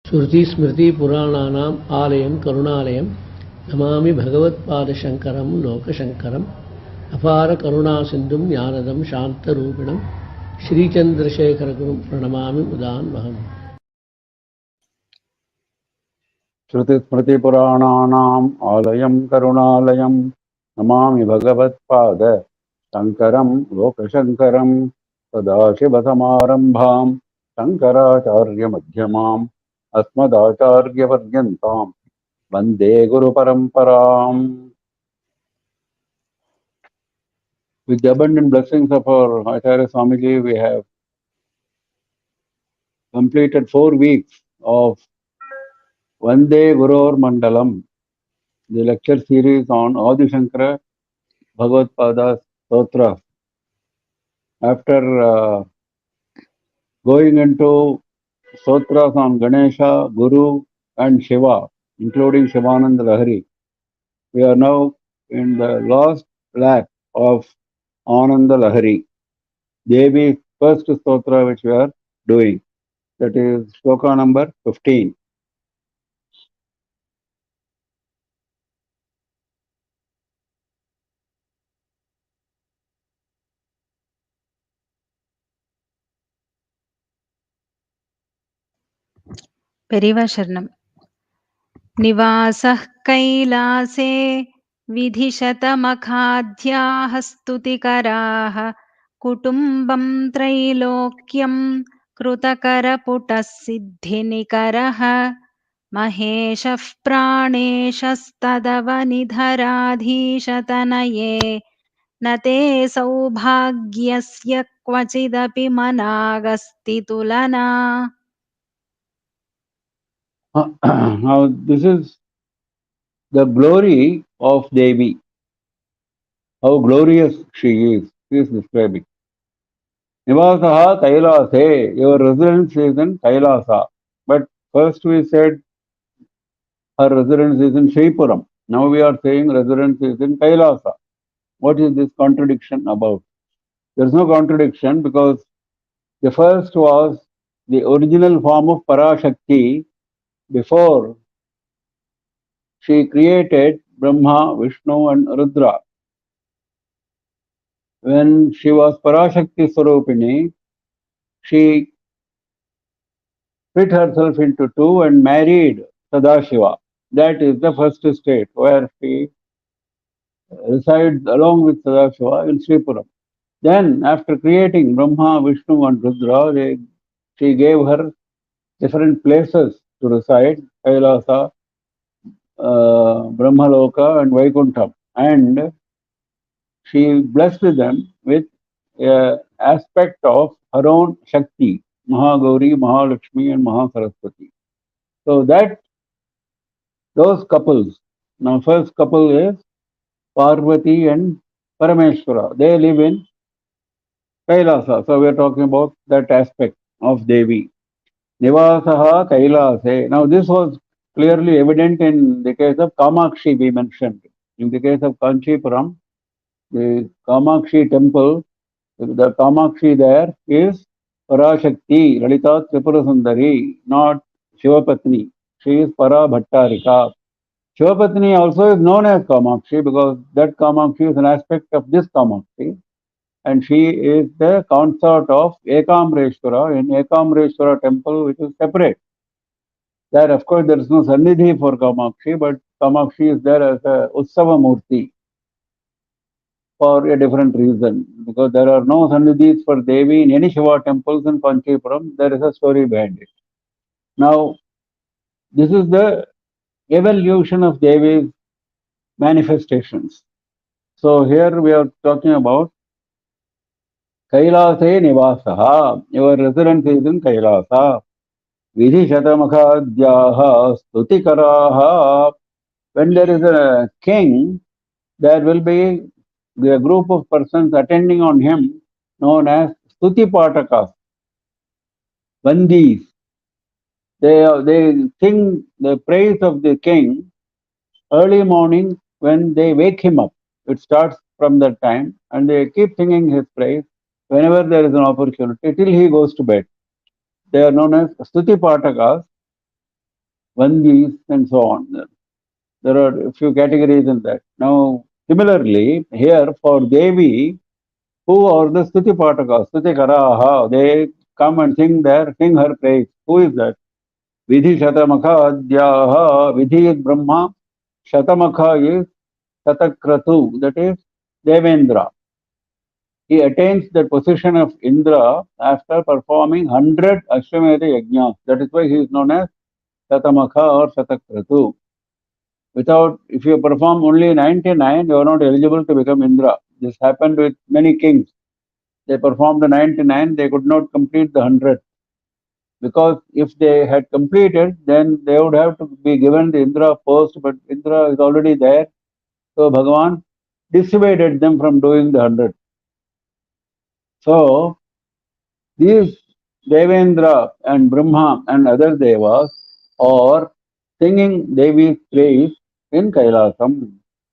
श्रुति स्मृति पुराणानाम् आलयं करुणालयं नमामि भगवत्पादशङ्करं लोकशङ्करम् अपार करुणासिन्धुं ज्ञानदं शान्तरूपिणं श्रीचन्द्रशेखरगुरुं प्रणमामि मुदान्वहम्। श्रुति स्मृति पुराणानाम् आलयं करुणालयं नमामि भगवत्पाद शङ्करं लोकशङ्करं सदाशिवसमारम्भां शङ्कराचार्यमध्यमाम् अस्मदाचार्यपर्यन्तां वन्दे गुरुपरम्पराम्. With the abundant blessings of our Acharya Swamiji, we have completed 4 weeks of Vande GurorMandalam, the lecture series on Adi Shankara Bhagavad Stotras. After going into Stotras on Ganesha, Guru and Shiva, including Shivananda Lahari, we are now in the last lap of Ananda Lahari, Devi's first Stotra which we are doing. That is Shloka number 15. Periva Sharanam. Nivasah Kailase Vidhishatamakhadhyah Stutikaraha Kutumbam Trailokyam Krutakaraputas Maheshah Praneshastadavanidharadhishatanaye Nate Saubhagyasya Kvachidapi Managastitulana. Now this is the glory of Devi, how glorious she is describing. Nivasaha Kailase, your residence is in Kailasa. But first we said her residence is in Shripuram. Now we are saying residence is in Kailasa. What is this contradiction about? There is no contradiction because the first was the original form of Parashakti before she created Brahma, Vishnu and Rudra. When she was Parashakti Swarupini, she split herself into two and married Sadashiva. That is the first state where she resides along with Sadashiva in Sripuram. Then after creating Brahma, Vishnu and Rudra, she gave her different places to reside, Kailasa, Brahmaloka and Vaikuntham. And she blessed them with an aspect of her own Shakti, Mahagauri, Mahalakshmi and Mahasaraswati. So those couples, now first couple is Parvati and Parameshwara. They live in Kailasa. So we are talking about that aspect of Devi. Nivasaha Kailase. Now this was clearly evident in the case of Kamakshi we mentioned. In the case of Kanchipuram, the Kamakshi temple, the Kamakshi there is Parashakti, Lalita Tripura Sundari, not Shivapatni. She is Para Bhattarika. Shivapatni also is known as Kamakshi because that Kamakshi is an aspect of this Kamakshi. And she is the consort of Ekamreshwara in Ekamreshwara temple, which is separate. There, of course, there is no Sannidhi for Kamakshi, but Kamakshi is there as a Utsava Murti for a different reason. Because there are no Sannidhis for Devi in any Shiva temples in Kanchipuram. There is a story behind it. Now, this is the evolution of Devi's manifestations. So here we are talking about Kailase Nivasaha, your residence is in Kailasa. Vidhishatamakhadhyaha Stutikaraha. When there is a king, there will be a group of persons attending on him known as Stuti Patakas, Vandis. They sing the praise of the king early morning when they wake him up. It starts from that time and they keep singing his praise whenever there is an opportunity till he goes to bed. They are known as Stuti Patakas. Vandis, and so on. There are a few categories in that. Now, similarly, here for Devi, who are the Stuti Patakas, Stuti Karaha, they come and sing her praise. Who is that? Vidhi Shatamakha Adyaha, Vidhi is Brahma, Shatamakha is Shatakratu, that is Devendra. He attains the position of Indra after performing 100 Ashwamedha Yajnas. That is why he is known as Shatamakha or Shatakratu. Without, if you perform only 99, you are not eligible to become Indra. This happened with many kings. They performed the 99, they could not complete the 100. Because if they had completed, then they would have to be given the Indra post, but Indra is already there. So Bhagavan dissuaded them from doing the 100. So these Devendra and Brahma and other devas are singing Devi's praise in Kailasam.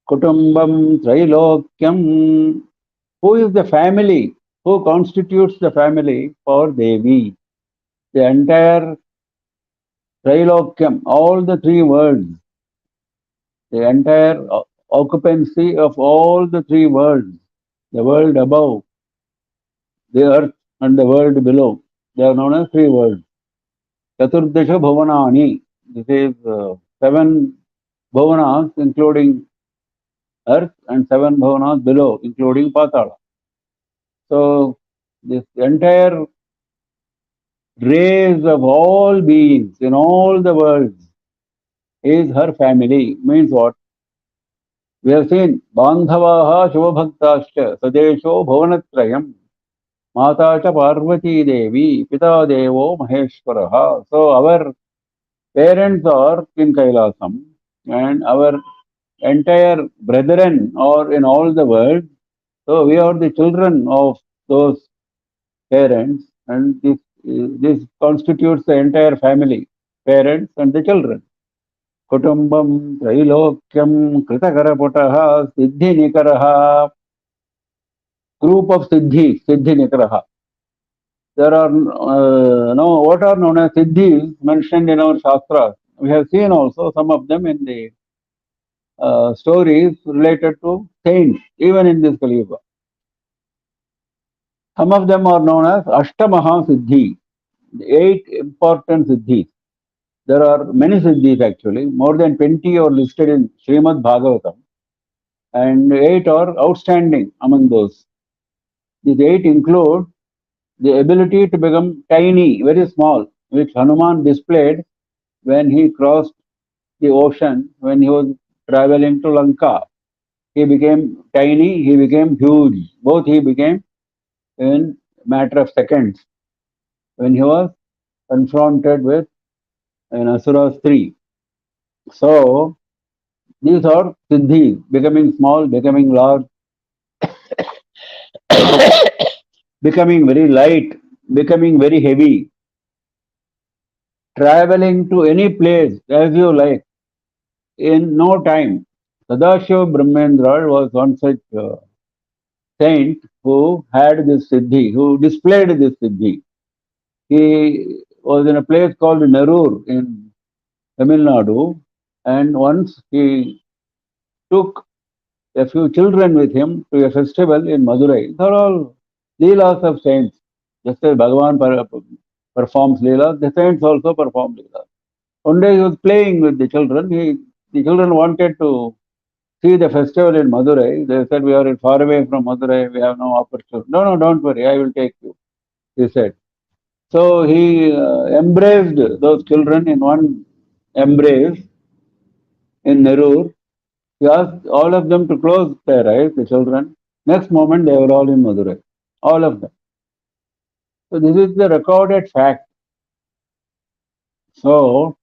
Kutumbam Trailokyam. Who is the family? Who constitutes the family for Devi? The entire Trailokyam, all the three worlds, the entire occupancy of all the three worlds, the world above, the earth and the world below. They are known as three worlds. Chaturdasha Bhavanani. This is 7 Bhavanas, including earth, and 7 Bhavanas below, including Patala. So, this entire race of all beings in all the worlds is her family. Means what? We have seen Bandhavaha Shubhabhaktascha Sadesho Bhavanatrayam Mata cha Parvati Devi Pita Devo Maheshwaraha. So our parents are in Kailasam and our entire brethren are in all the world. So we are the children of those parents, and this constitutes the entire family, parents and the children. Kutumbam Trailokyam Kritakarapotaha Siddhi Nikaraha. Group of Siddhi Nikaraha. There are what are known as Siddhis mentioned in our Shastras. We have seen also some of them in the stories related to saints, even in this Kali Yuga. Some of them are known as Ashtamaha Siddhi, the 8 important Siddhis. There are many Siddhis actually, more than 20 are listed in Srimad Bhagavatam, and 8 are outstanding among those. These 8 include the ability to become tiny, very small, which Hanuman displayed when he crossed the ocean, when he was traveling to Lanka. He became tiny, he became huge. Both he became in a matter of seconds when he was confronted with an Asura's 3. So, these are Siddhis, becoming small, becoming large, becoming very light, becoming very heavy, traveling to any place as you like in no time. Sadashiva Brahmendra was one such saint who had this siddhi, who displayed this siddhi. He was in a place called Nerur in Tamil Nadu, and once he took a few children with him to a festival in Madurai. They're all leelas of saints. Just as Bhagavan performs leelas, the saints also perform leelas. One day he was playing with the children. The children wanted to see the festival in Madurai. They said, we are far away from Madurai, we have no opportunity. No, don't worry, I will take you, he said. So he embraced those children in one embrace in Nerur. He asked all of them to close their eyes, the children. Next moment, they were all in Madurai. All of them. So this is the recorded fact. So,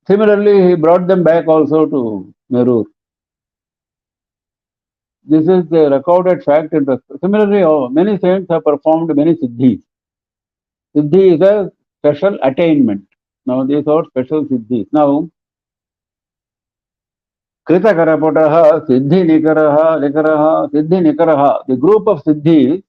similarly, he brought them back also to Nerur. This is the recorded fact. Similarly, many saints have performed many siddhis. Siddhi is a special attainment. Now, these are special siddhis. Now, Krita Karapotaha, Siddhi Nikaraha, Siddhi Nikaraha. The group of siddhis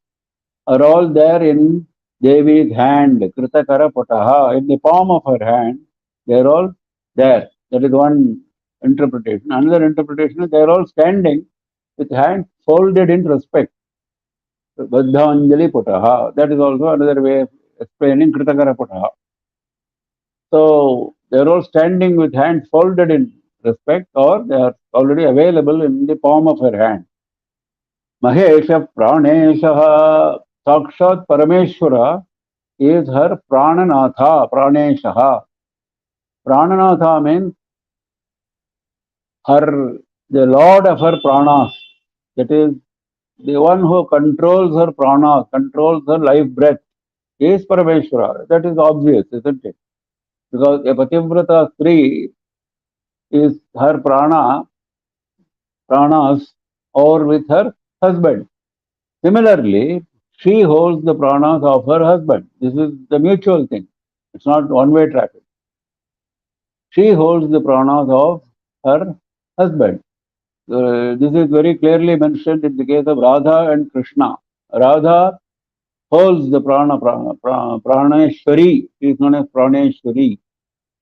are all there in Devi's hand. Krita Karapotaha, in the palm of her hand. They are all there. That is one interpretation. Another interpretation is they are all standing with hands folded in respect. Baddhanjali Putaha. That is also another way of explaining Kritakara Putaha. So they are all standing with hands folded in respect, or they are already available in the palm of her hand. Mahesha Praneshaha Sakshat Parameshwara is her Prananatha, Praneshaha. Prananatha means her, the lord of her pranas. That is, the one who controls her pranas, controls her life breath, is Parameshwara. That is obvious, isn't it? Because a Pativrata Stri is her pranas, or with her husband. Similarly, she holds the pranas of her husband. This is the mutual thing. It's not one-way traffic. She holds the pranas of her husband. This is very clearly mentioned in the case of Radha and Krishna. Radha holds the Praneshwari. She is known as Praneshwari.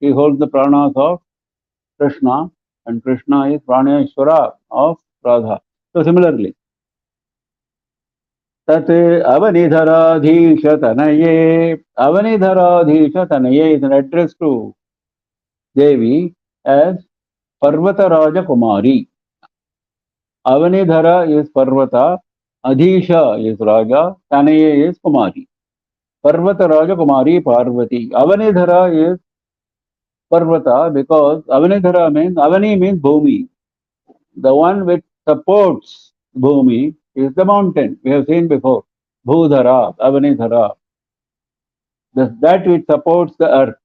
She holds the pranas of Krishna, and Krishna is Praneshwara of Radha. So similarly, Tat Avanidharadhisha Tanaye. Avanidharadhisha Tanaye is an address to Devi as Parvata Raja Kumari. Avanidhara is Parvata, Adhisha is Raja, Tanaye is Kumari. Parvata Raja Kumari Parvati. Avanidhara is Parvata because Avani means Bhumi. The one which supports Bhumi is the mountain. We have seen before. Bhudhara, Avanidhara. That which supports the earth.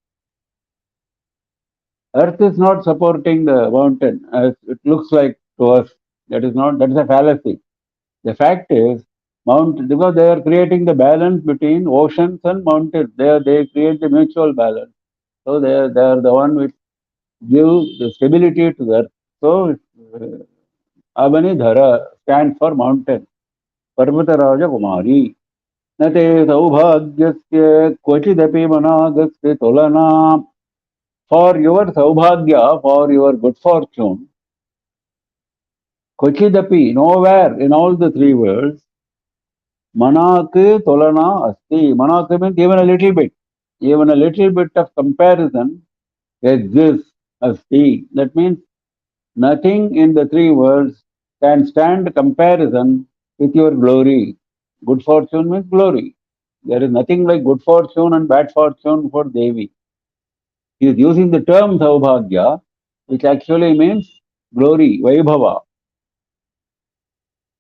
Earth is not supporting the mountain as it looks like to us. That is a fallacy. The fact is, because they are creating the balance between oceans and mountains. They create the mutual balance. So they are the one which give the stability to the earth. So Abani Dhara stands for mountain. Parvata Raja Kumari. Nate Saubhagyasya Kvachidapi Managasya Tolana. For your Saubhagya, for your good fortune, Kvachidapi, nowhere in all the three worlds, Manak Tolana Asti. Manak means even a little bit. Even a little bit of comparison exists. Asti. That means nothing in the three worlds can stand comparison with your glory. Good fortune means glory. There is nothing like good fortune and bad fortune for Devi. He is using the term Saubhagya, which actually means glory, Vaibhava.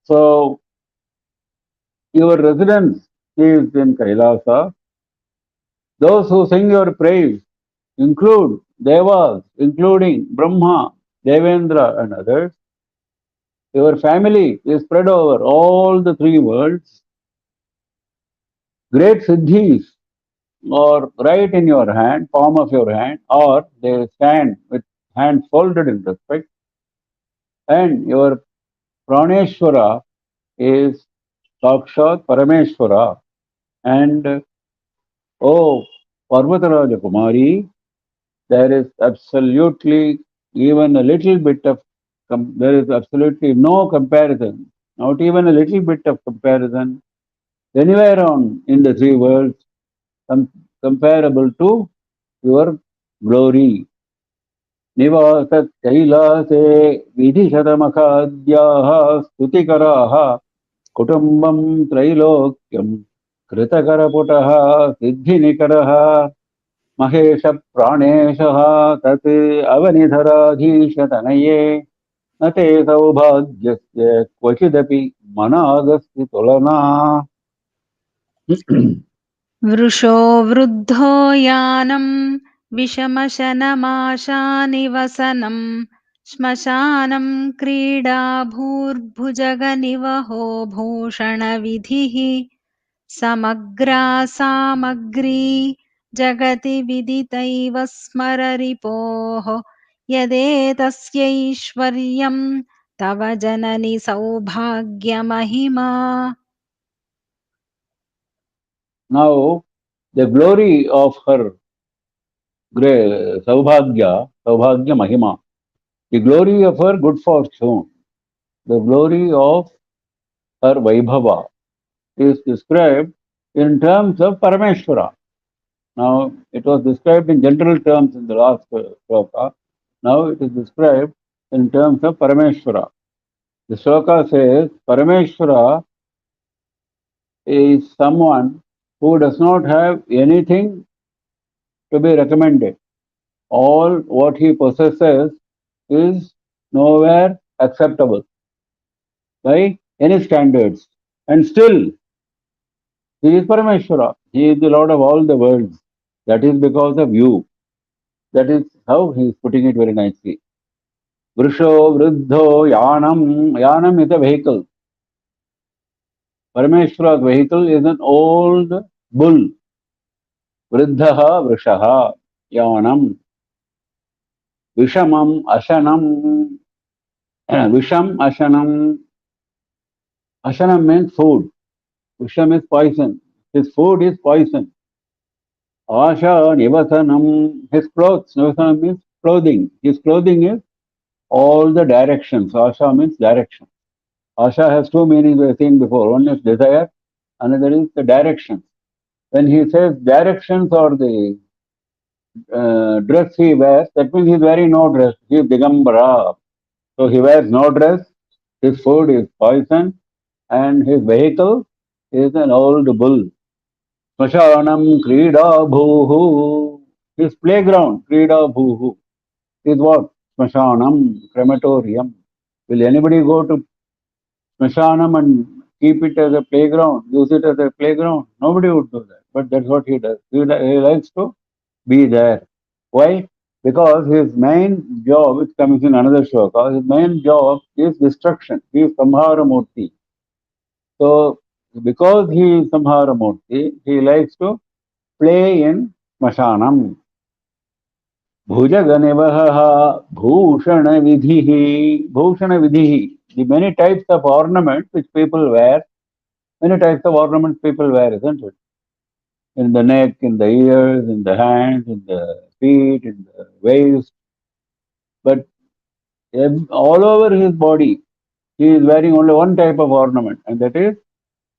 So, your residence is in Kailasa. Those who sing your praise include Devas, including Brahma, Devendra, and others. Your family is spread over all the three worlds. Great siddhis are right in your hand, palm of your hand, or they stand with hands folded in respect. And your Praneshwara is Sakshat Parameshwara. And oh, Parvataraja Kumari, there is absolutely even a little bit of, there is absolutely no comparison, not even a little bit of comparison anywhere on in the three worlds comparable to your glory. Nivasat Kailase Vidhishatamakaadyaha Stutikaraha Kutumbam Trailokyam Kritakaraputtaha Siddhinikaraha Mahesha Praneshaha Tat Avanidharadhishatanaye Nate Saubhagyasya Kvachidapi Managasya Tulana. वृषो वृद्धो यानं विषमशनमाशानिवसनं श्मशानं क्रीडा भूर्भुजगनिवहो भूषणविधिः समग्रा सामग्री जगति विदितैव स्मररिपोः यदेतस्यैश्वर्यं तव जननि सौभाग्यमहिमा. Now, the glory of her Saubhagya Mahima, the glory of her good fortune, the glory of her Vaibhava is described in terms of Parameshwara. Now, it was described in general terms in the last shloka. Now it is described in terms of Parameshwara. The shloka says Parameshwara is someone who does not have anything to be recommended. All what he possesses is nowhere acceptable by any standards. And still, he is Parameshwara. He is the Lord of all the worlds. That is because of you. That is how he is putting it very nicely. Vrisho, Vriddho, Yanam. Yanam is a vehicle. Parameshwara's vehicle is an old bull. Vriddhaha, Vrishaha, Yanam. Vishamam, Ashanam. Visham, Ashanam. Ashanam means food. Visham is poison. His food is poison. Asha, Nivasanam. His clothes. Nivasanam means clothing. His clothing is all the directions. Asha means direction. Asha has two meanings we have seen before. One is desire, another is the directions. When he says directions or the dress he wears, that means he is wearing no dress. He is Digambara. So he wears no dress, his food is poison, and his vehicle is an old bull. Smashanam Krida Bhuhu. His playground, Krida Bhuhu, is what? Smashanam, crematorium. Will anybody go to Smashanam and keep it as a playground, use it as a playground? Nobody would do that. But that's what he does. He likes to be there. Why? Because his main job, which comes in another shloka, his main job is destruction. He is Samhara Murti. So, because he is Samhara Murti, he likes to play in Smashanam. Bhujaganivaha Bhushana Vidhihi. Bhushana Vidhihi. The many types of ornaments which people wear, many types of ornaments people wear, isn't it? In the neck, in the ears, in the hands, in the feet, in the waist. But all over his body, he is wearing only one type of ornament, and that is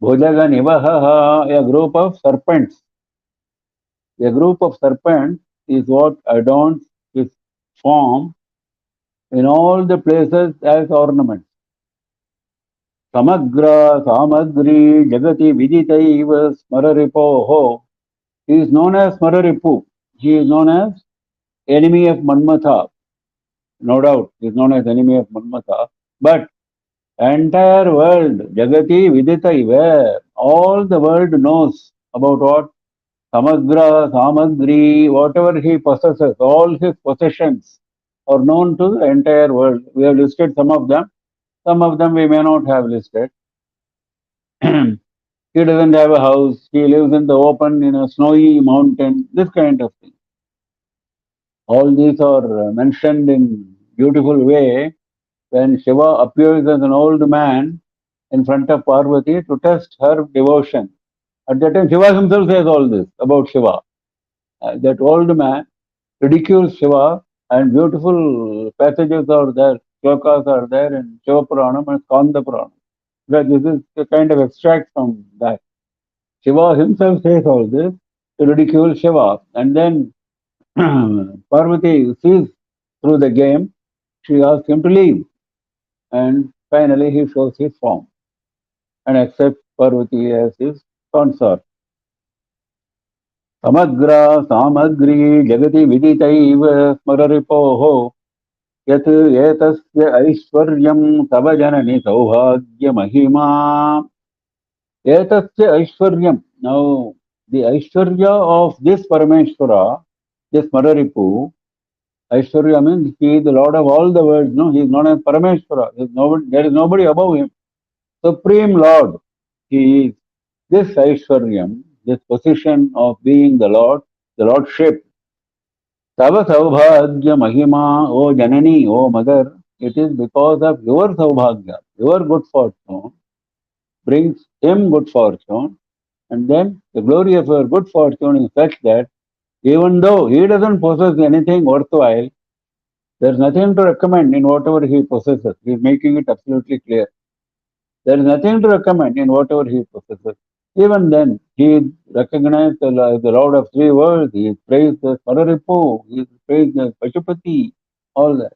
Bhujaganivaha, a group of serpents. A group of serpents is what adorns his form in all the places as ornaments. Samagra, Samagri, Jagati, Viditaiva, Smararipoho. He is known as Smararipu. He is known as enemy of Manmatha. No doubt, he is known as enemy of Manmatha. But entire world, Jagati, Viditaiva, all the world knows about what? Samagra, Samagri, whatever he possesses, all his possessions are known to the entire world. We have listed some of them. Some of them we may not have listed. He doesn't have a house. He lives in the open in a snowy mountain. This kind of thing. All these are mentioned in beautiful way when Shiva appears as an old man in front of Parvati to test her devotion. At that time, Shiva himself says all this about Shiva. That old man ridicules Shiva, and beautiful passages are there, shlokas are there in Shiva Puranam and Skanda Puranam. But this is a kind of extract from that. Shiva himself says all this to ridicule Shiva, and then Parvati sees through the game. She asks him to leave, and finally he shows his form and accepts Parvati as his consort. Samagra Samagri Jagati Viditaiva Smararipoho Yat Etasya Aishwaryam Tava Janani Saubhagya Mahima. Etasya Aishwaryam. Now, the Aishwarya of this Parameshwara, this Mararipu, Aishwarya means he is the Lord of all the worlds. No, he is known as Parameshwara. There is nobody above him. Supreme Lord. He is this Aishwaryam, this position of being the Lord, the Lordship. Tava Saubhagya Mahima, O Janani, O Mother, it is because of your Saubhagya, your good fortune brings him good fortune, and then the glory of your good fortune is such that Even though he doesn't possess anything worthwhile, there is nothing to recommend in whatever he possesses. He is making it absolutely clear. There is nothing to recommend in whatever he possesses. Even then, he is recognized as the Lord of three worlds. He is praised as Pararipu. He is praised as Pashupati. All that.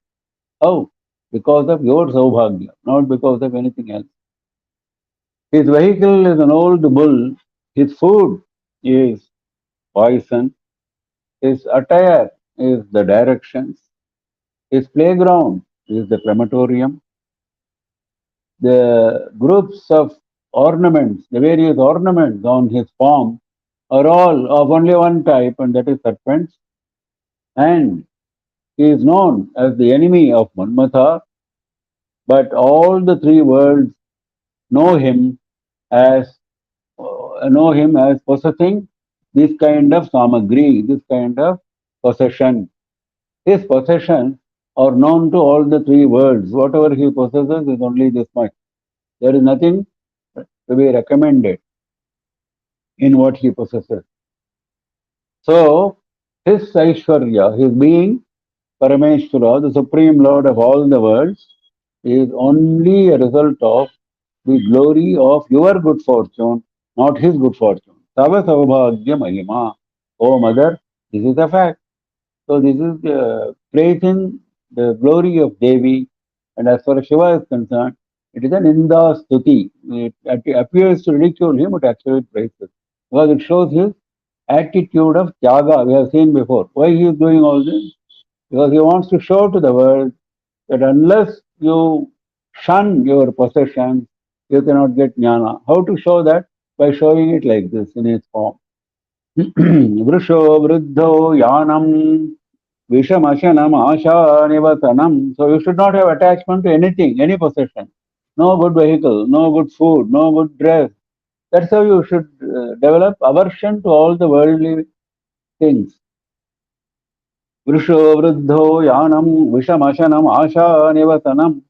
How? Because of your Saubhagya, not because of anything else. His vehicle is an old bull. His food is poison. His attire is the directions. His playground is the crematorium. The groups of ornaments, the various ornaments on his form are all of only one type, and that is serpents. And he is known as the enemy of Manmatha, but all the three worlds know him as possessing this kind of samagri, this kind of possession. His possessions are known to all the three worlds. Whatever he possesses is only this much. There is nothing to be recommended in what he possesses. So, his Aishwarya, his being Parameshwara, the Supreme Lord of all the worlds, is only a result of the glory of your good fortune, not his good fortune. Tava Saubhagya Mahima. Oh Mother, this is a fact. So this is praising the glory of Devi, and as far as Shiva is concerned, it is an Inda Stuti. It appears to ridicule him, but actually it praises. Because it shows his attitude of Tyaga, we have seen before. Why he is doing all this? Because he wants to show to the world that unless you shun your possessions, you cannot get jnana. How to show that? By showing it like this in its form. Vrusho vruddho yanam vishamashanam asha nivatanam. So you should not have attachment to anything, any possession. No good vehicle, no good food, no good dress. That's how you should develop aversion to all the worldly things. Vrusho vruddho yanam vishamashanam asha nivatanam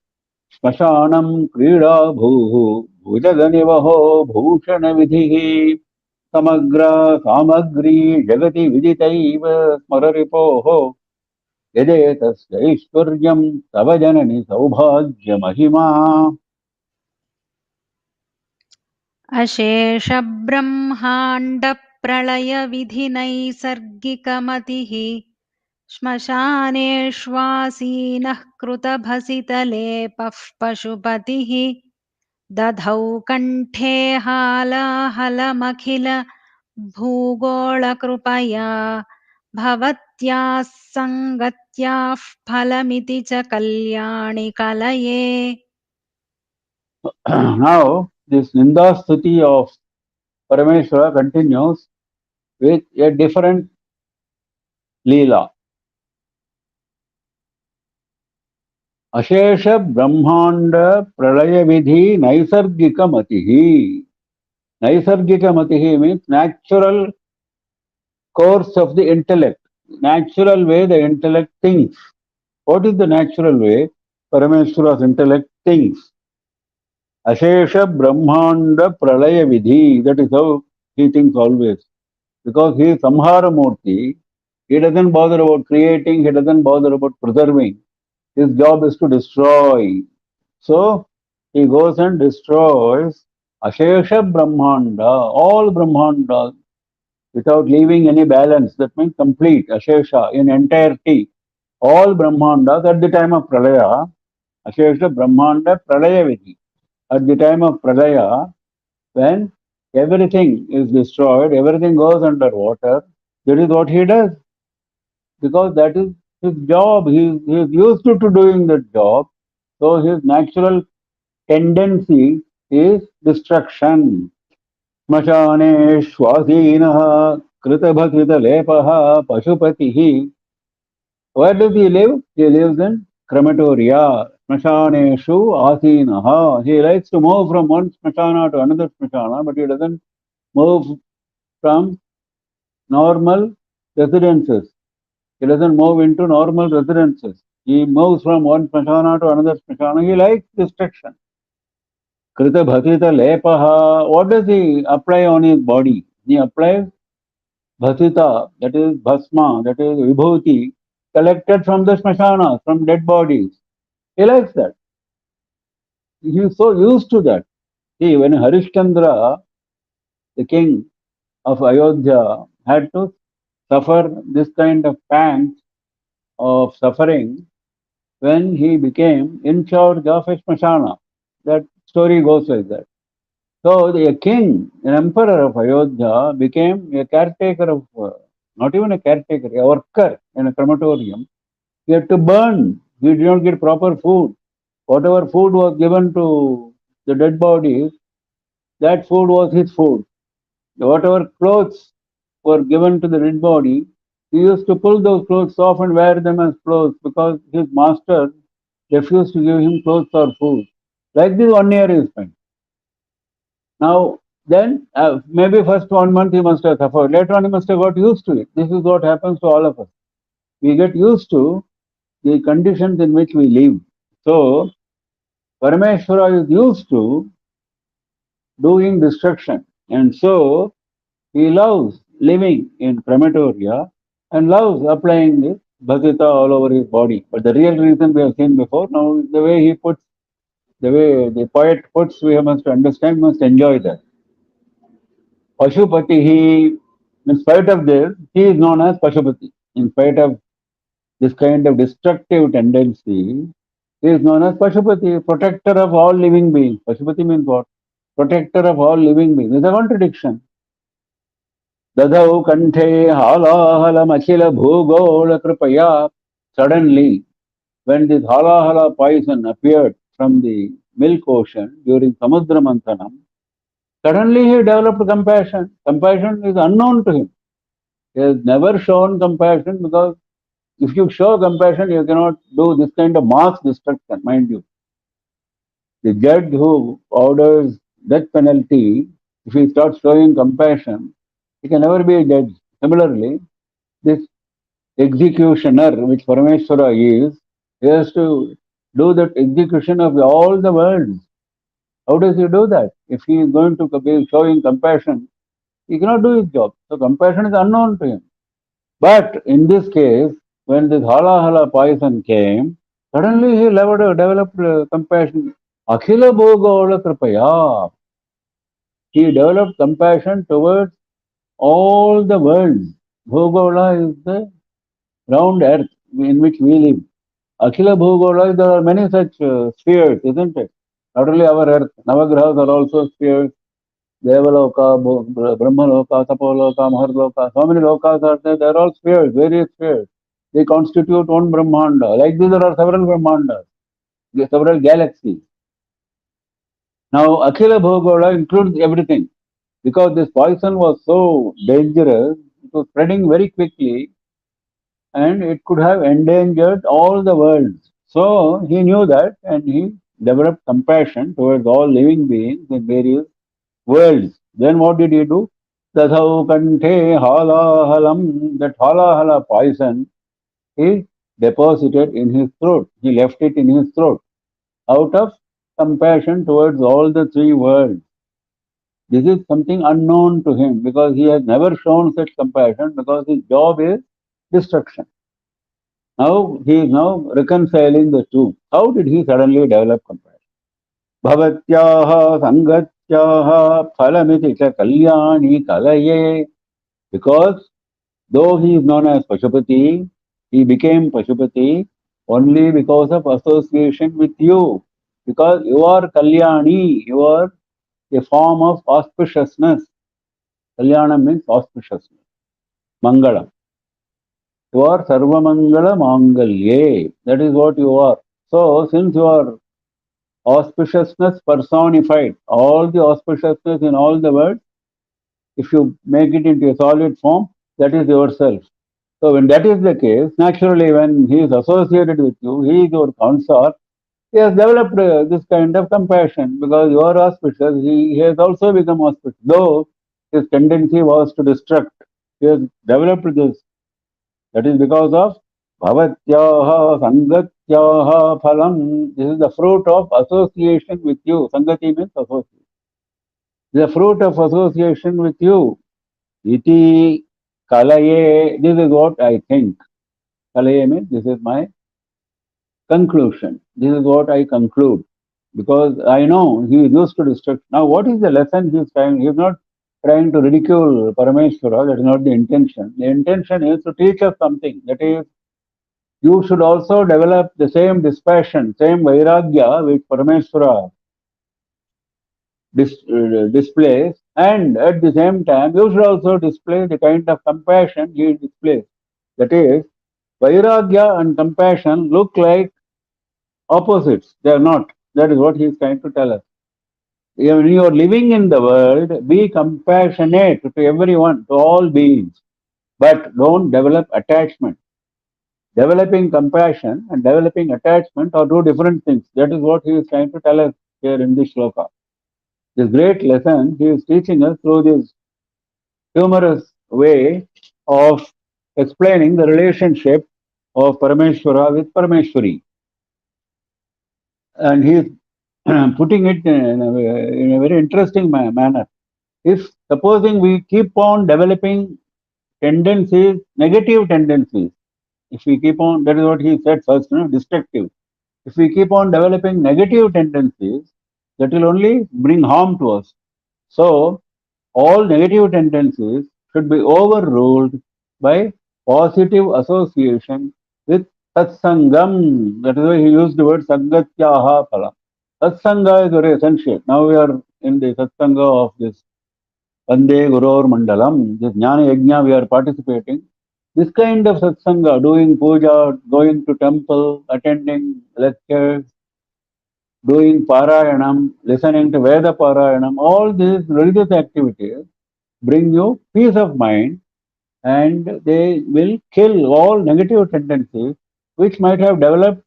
श्मशानं क्रीडा भूः भुजगनिवहो भूषणविधिः समग्र सामग्री जगति विदितैव स्मररिपोः यदेतस्य ऐश्वर्यं तव जननि सौभाग्यमहिमा अशेषब्रह्माण्डप्रलयविधिनैसर्गिकमतिः श्मशानेष्वासीनः कृतभसितलेपः पशुपतिः दधौ कण्ठे हालाहलमखिल भूगोळकृपया भवत्याः सङ्गत्याः फलमिति च कल्याणि कलये. Now this Ninda Stuti of Parameshwara continues with a different Leela. अशेष ब्रह्मांड प्रलय विधि नैसर्गिक मति. Naisargika matihi means natural course of the intellect, natural way the intellect thinks. What is the natural way Parameshwara's intellect thinks? Ashesha Brahmanda Pralaya Vidhi, that is how he thinks always. Because he is Samhara Murti, he doesn't bother about creating, he doesn't bother about preserving. His job is to destroy. So he goes and destroys Ashesha Brahmanda, all Brahmandas, without leaving any balance. That means complete, Ashesha, in entirety. All Brahmandas at the time of Pralaya, Ashesha Brahmanda Pralaya Vidhi. At the time of Pralaya, when everything is destroyed, everything goes under water, that is what he does. Because that is his job. He is used to doing that job. So his natural tendency is destruction. Smashane Shwasinah Kritabhakita Lepaha Pashupatihi. Where does he live? He lives in crematoria. Smashaneshu Asinaha. He likes to move from one smashana to another smashana, but he doesn't move from normal residences. He doesn't move into normal residences. He moves from one smashana to another smashana. He likes destruction. Krita Bhatita Lepaha. What does he apply on his body? He applies bhasita, that is bhasma, that is vibhuti, collected from the smashanas, from dead bodies. He likes that. He is so used to that. See, when Harishchandra, the king of Ayodhya, had to suffer this kind of pangs of suffering when he became in charge of a smasana. That story goes like that. So the king, an emperor of Ayodhya, became a caretaker of, not even a caretaker, a worker in a crematorium. He had to burn. He did not get proper food. Whatever food was given to the dead bodies, that food was his food. Whatever clothes were given to the dead body, he used to pull those clothes off and wear them as clothes because his master refused to give him clothes or food. Like this 1 year he spent. Now, then maybe first 1 month he must have suffered. Later on he must have got used to it. This is what happens to all of us. We get used to the conditions in which we live. So, Parameshwara is used to doing destruction. And so, he loves living in crematoria and loves applying this bhasita all over his body. But the real reason we have seen before, now the way he puts, the way the poet puts, we must understand, must enjoy that. Pashupati, he, in spite of this, he is known as Pashupati. In spite of this kind of destructive tendency, he is known as Pashupati, protector of all living beings. Pashupati means what? Protector of all living beings. It's a contradiction. Dadau kanthe halahala machila bhugola kripaya. Suddenly, when this halahala poison appeared from the milk ocean during Samudra Manthanam, suddenly he developed compassion. Compassion is unknown to him. He has never shown compassion because if you show compassion, you cannot do this kind of mass destruction, mind you. The judge who orders death penalty, if he starts showing compassion, he can never be a judge. Similarly, this executioner, which Parameshwara is, he has to do that execution of all the worlds. How does he do that? If he is going to be showing compassion, he cannot do his job. So compassion is unknown to him. But in this case, when this halahala poison came, suddenly he developed compassion. Akhila bhogola kripaya. He developed compassion towards all the worlds. Bhogola is the round earth in which we live. Akhila bhogola, there are many such spheres, isn't it? Not only our earth, Navagrahas are also spheres. Devaloka, Brahmaloka, Tapoloka, Maharloka, so many lokas are there, they are all spheres, various spheres. They constitute one Brahmanda. Like this, there are several Brahmandas, several galaxies. Now, Akhila Bhogola includes everything. Because this poison was so dangerous, it was spreading very quickly and it could have endangered all the worlds. So, he knew that and he developed compassion towards all living beings in various worlds. Then what did he do? Dadhau kanthe halahalam, that halahala poison, he deposited in his throat. He left it in his throat out of compassion towards all the three worlds. This is something unknown to him because he has never shown such compassion because his job is destruction. Now he is now reconciling the two. How did he suddenly develop compassion? Bhavatyaha sangatyaha phalamiti cha kalyani kalaye. Because though he is known as Pashupati, he became Pashupati only because of association with you. Because you are Kalyani, you are a form of auspiciousness. Kalyana means auspiciousness. Mangala. You are Sarva Mangala Mangalye. That is what you are. So, since you are auspiciousness personified, all the auspiciousness in all the world, if you make it into a solid form, that is yourself. So, when that is the case, naturally, when he is associated with you, he is your consort, he has developed this kind of compassion because you are auspicious. He has also become auspicious, though his tendency was to destruct. He has developed this. That is because of bhavatyaha sangatyaha phalam. This is the fruit of association with you. Sangati means association. The fruit of association with you. Iti Kalaye, this is what I think. Kalaye means this is my conclusion. This is what I conclude. Because I know he is used to destruction. Now, what is the lesson he is trying? He is not trying to ridicule Parameshwara. That is not the intention. The intention is to teach us something. That is, you should also develop the same dispassion, same vairagya which Parameshwara displays, and at the same time, you should also display the kind of compassion he displays. That is, vairagya and compassion look like opposites. They are not. That is what he is trying to tell us. When you are living in the world, be compassionate to everyone, to all beings, but don't develop attachment. Developing compassion and developing attachment are two different things. That is what he is trying to tell us here in this shloka. This great lesson he is teaching us through this humorous way of explaining the relationship of Parameshwara with Parameshwari. And he is putting it in a very interesting manner. If supposing we keep on developing tendencies, negative tendencies, if we keep on, that is what he said first, destructive. If we keep on developing negative tendencies, that will only bring harm to us. So, all negative tendencies should be overruled by positive association with satsangam. That is why he used the word sangatyaha phala. Satsanga is very essential. Now we are in the satsanga of this Vande GurorMandalam, this Jnana Yajna, we are participating. This kind of satsanga, doing puja, going to temple, attending lectures, doing parayanam, listening to Veda parayanam, all these religious activities bring you peace of mind, and they will kill all negative tendencies which might have developed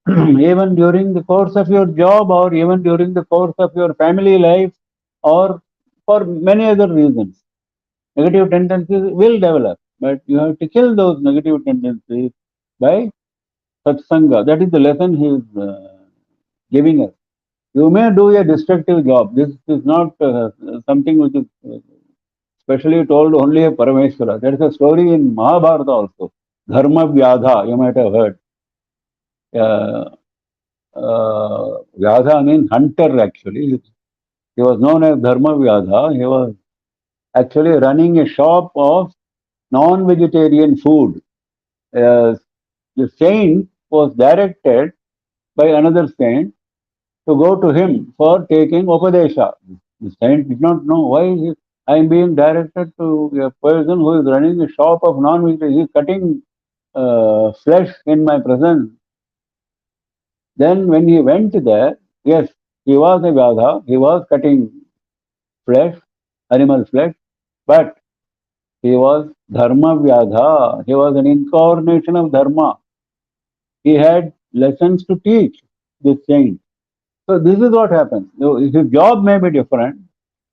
even during the course of your job or even during the course of your family life or for many other reasons. Negative tendencies will develop, but you have to kill those negative tendencies by satsanga. That is the lesson he is giving us. You may do a destructive job. This is not something which is specially told only a Parameshwara. There is a story in Mahabharata also. Dharma Vyadha, you might have heard. Vyadha means hunter actually. He was known as Dharma Vyadha. He was actually running a shop of non-vegetarian food. The saint was directed by another saint to go to him for taking Upadesha. The saint did not know why I am being directed to a person who is running a shop of non-vegetarian. He is cutting flesh in my presence. Then when he went there, yes, he was a Vyadha, he was cutting flesh, animal flesh, but he was Dharma Vyadha. He was an incarnation of Dharma. He had lessons to teach this saint. So this is what happens. His job may be different,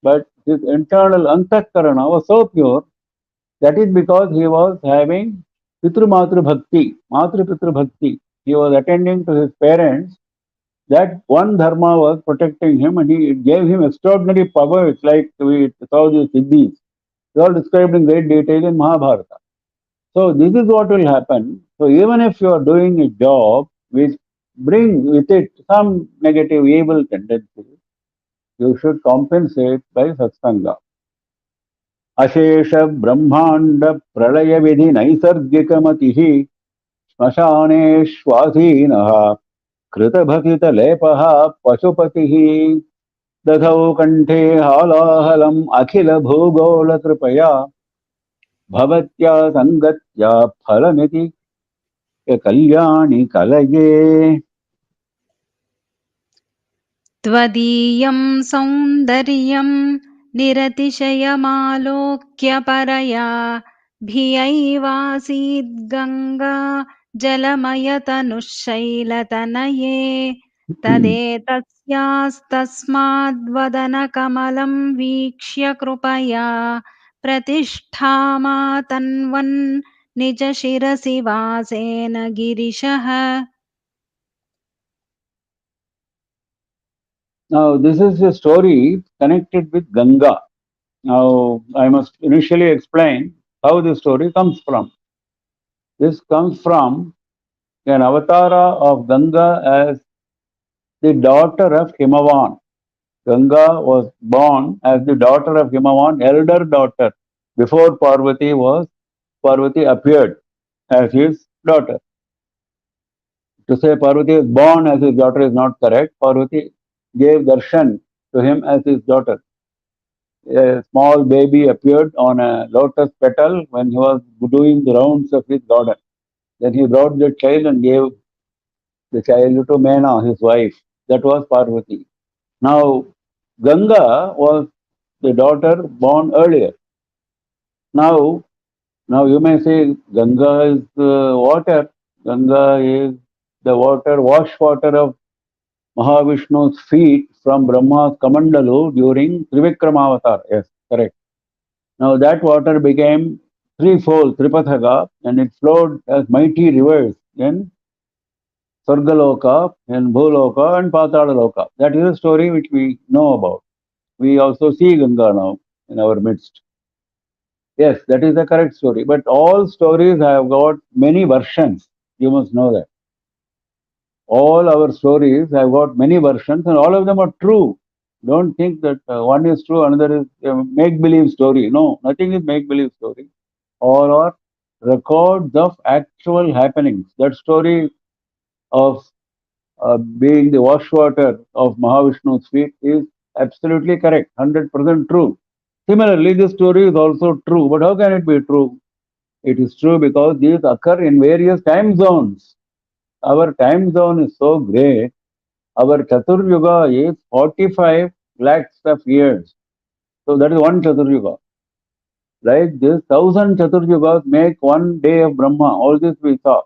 but his internal antakarana was so pure. That is because he was having Pitru Matru Bhakti, Matru Pitru Bhakti. He was attending to his parents. That one dharma was protecting him, and he gave him extraordinary powers, like we saw the Siddhis. They are described in great detail in Mahabharata. So this is what will happen. So even if you are doing a job which brings with it some negative evil tendencies, you should compensate by satsanga. Ashesha Brahmanda Pralaya Vidhi Naisargikamatihi Smashane Shwasinaha Kritabhakita Lepaha Pashupatihi Dadhau Kanthe Halahalam Akhila Bhugola Tripaya Bhavatya Sangatya Phalamiti Kalyani Kalaye. त्वदीयं सौन्दर्यं निरतिशयमालोक्य परया भियैवासीद् गङ्गा जलमयतनुशैलतनये तदेतस्यास्तस्माद्वदनकमलं वीक्ष्य कृपया प्रतिष्ठामातन्वन् निजशिरसि वासेन गिरिशः. Now, this is a story connected with Ganga. Now, I must initially explain how this story comes from. This comes from an avatara of Ganga as the daughter of Himavan. Ganga was born as the daughter of Himavan, elder daughter. Before Parvati appeared as his daughter. To say Parvati is born as his daughter is not correct. Parvati gave darshan to him as his daughter. A small baby appeared on a lotus petal when he was doing the rounds of his garden. Then he brought the child and gave the child to Mena, his wife. That was Parvati. Now, Ganga was the daughter born earlier. Now you may say Ganga is water. Ganga is the wash water of Mahavishnu's feet from Brahma's Kamandalu during Trivikramavatara. Yes, correct. Now that water became threefold, Tripathaga, and it flowed as mighty rivers in Sargaloka, in Bhuloka, and Patalaloka. That is a story which we know about. We also see Ganga now in our midst. Yes, that is the correct story. But all stories have got many versions. You must know that. All our stories have got many versions and all of them are true. Don't think that one is true, another is a make-believe story. No, nothing is make-believe story. All are records of actual happenings. That story of being the wash water of Mahavishnu's feet is absolutely correct, 100% true. Similarly, this story is also true. But how can it be true? It is true because these occur in various time zones. Our time zone is so great. Our Chaturyuga is 45 lakhs of years. So that is one Chaturyuga. Like this, 1,000 Chaturyugas make one day of Brahma. All this we saw.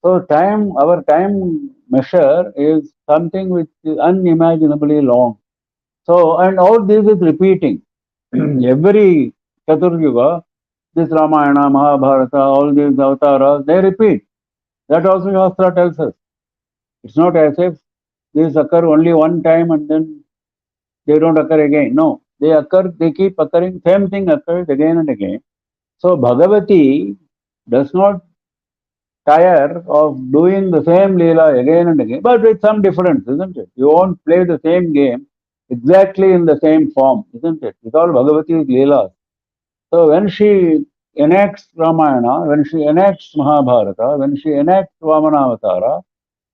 So our time measure is something which is unimaginably long. So, and all this is repeating. Every Chaturyuga, this Ramayana, Mahabharata, all these avatars, they repeat. That also Shastra tells us. It's not as if these occur only one time and then they don't occur again. No, they keep occurring. Same thing occurs again and again. So Bhagavati does not tire of doing the same Leela again and again, but with some difference, isn't it? You won't play the same game exactly in the same form, isn't it? It's all Bhagavati's Leelas. So when she enacts Ramayana, when she enacts Mahabharata, when she enacts Vamanavatara,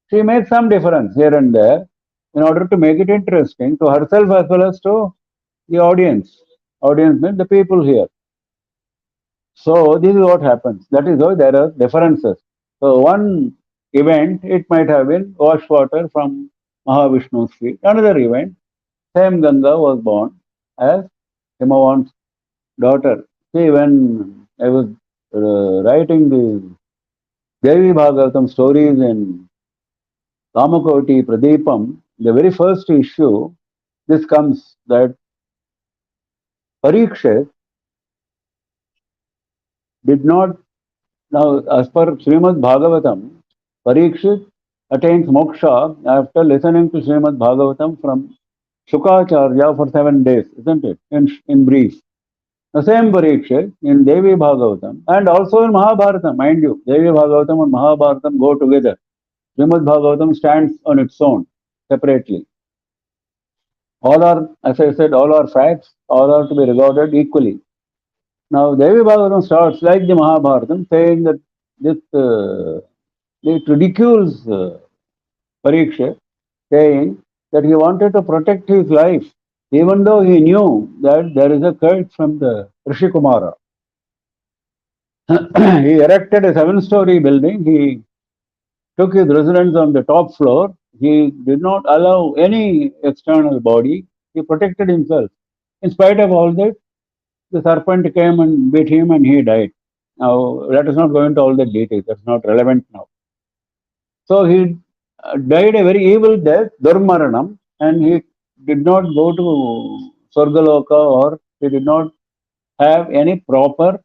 she makes some difference here and there in order to make it interesting to herself as well as to the audience. Audience means the people here. So this is what happens. That is why there are differences. So one event, it might have been wash water from Mahavishnu's feet. Another event, same Ganga was born as Himavan's daughter. See, when I was writing the Devi Bhagavatam stories in Kamakoti Peetam, the very first issue, this comes that Parikshit did not, now as per Srimad Bhagavatam, Parikshit attains moksha after listening to Srimad Bhagavatam from Shankaracharya for 7 days, isn't it? In brief. The same Parikshit in Devi Bhagavatam and also in Mahabharata, mind you, Devi Bhagavatam and Mahabharata go together. Srimad Bhagavatam stands on its own, separately. All are, as I said, all are facts, all are to be regarded equally. Now, Devi Bhagavatam starts like the Mahabharata, saying that this it ridicules Parikshit, saying that he wanted to protect his life, even though he knew that there is a cult from the Rishi Kumara. He erected a 7-story building. He took his residence on the top floor. He did not allow any external body. He protected himself. In spite of all that, the serpent came and bit him and he died. Now, let us not go into all the details. That's not relevant now. So he died a very evil death, Durmaranam, and he did not go to Swargaloka or he did not have any proper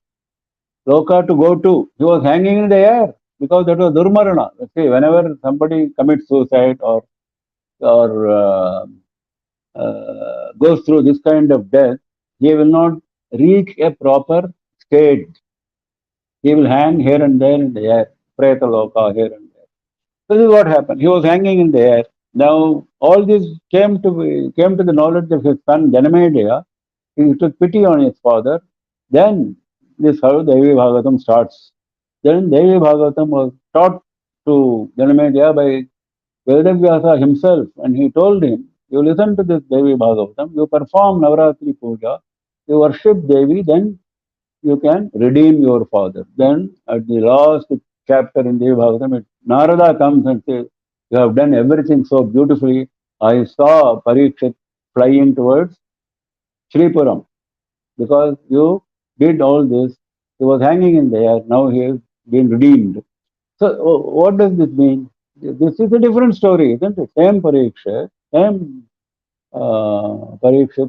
Loka to go to. He was hanging in the air because that was Durmarana. See, whenever somebody commits suicide or goes through this kind of death, he will not reach a proper state. He will hang here and there in the air, Preta Loka here and there. This is what happened. He was hanging in the air. Now all this came to the knowledge of his son Janamedaya. He took pity on his father. Then this how Devi Bhagavatam starts. Then Devi Bhagavatam was taught to Janamedaya by Vedavyasa himself, and he told him, you listen to this Devi Bhagavatam, you perform Navaratri Puja, you worship Devi, then you can redeem your father. Then at the last chapter in Devi Bhagavatam, Narada comes and says, you have done everything so beautifully. I saw Parikshit flying towards Sri Puram because you did all this. He was hanging in the air, now he has been redeemed. So what does this mean? This is a different story, isn't it? Same Parikshit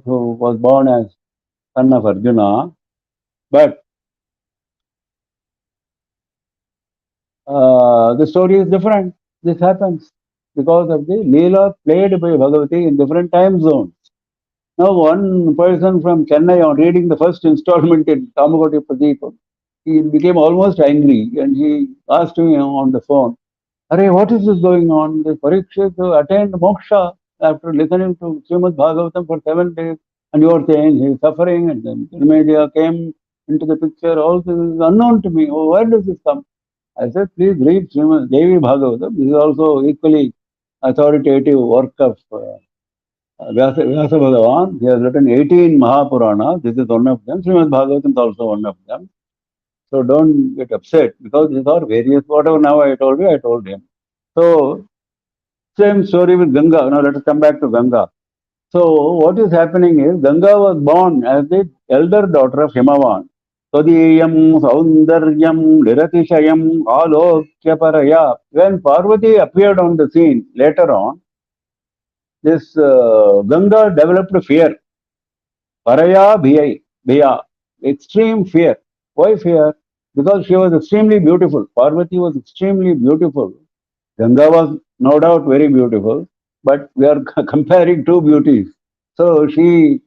who was born as son of Arjuna, but the story is different. This happens because of the Leela played by Bhagavati in different time zones. Now one person from Chennai, on reading the first installment in Kamakoti Peetam, he became almost angry and he asked me on the phone, Arey, what is this going on? The Parikshit attained moksha after listening to Srimad Bhagavatam for 7 days, and you are saying he is suffering, and then Media came into the picture. All this is unknown to me. Oh, where does this come? I said, please read Srimad Devi Bhagavatam. This is also equally authoritative work of Vyasa Bhagavan. He has written 18 Mahapuranas. This is one of them. Srimad Bhagavatam is also one of them. So don't get upset because these are various, whatever now I told you, I told him. So same story with Ganga. Now let us come back to Ganga. So what is happening is Ganga was born as the elder daughter of Himavan. Tadiyam Saundaryam Liratishayam Alokya Paraya. When Parvati appeared on the scene later on, this Ganga developed fear. Paraya Bhiya. Extreme fear. Why fear? Because she was extremely beautiful. Parvati was extremely beautiful. Ganga was no doubt very beautiful, but we are comparing two beauties. So she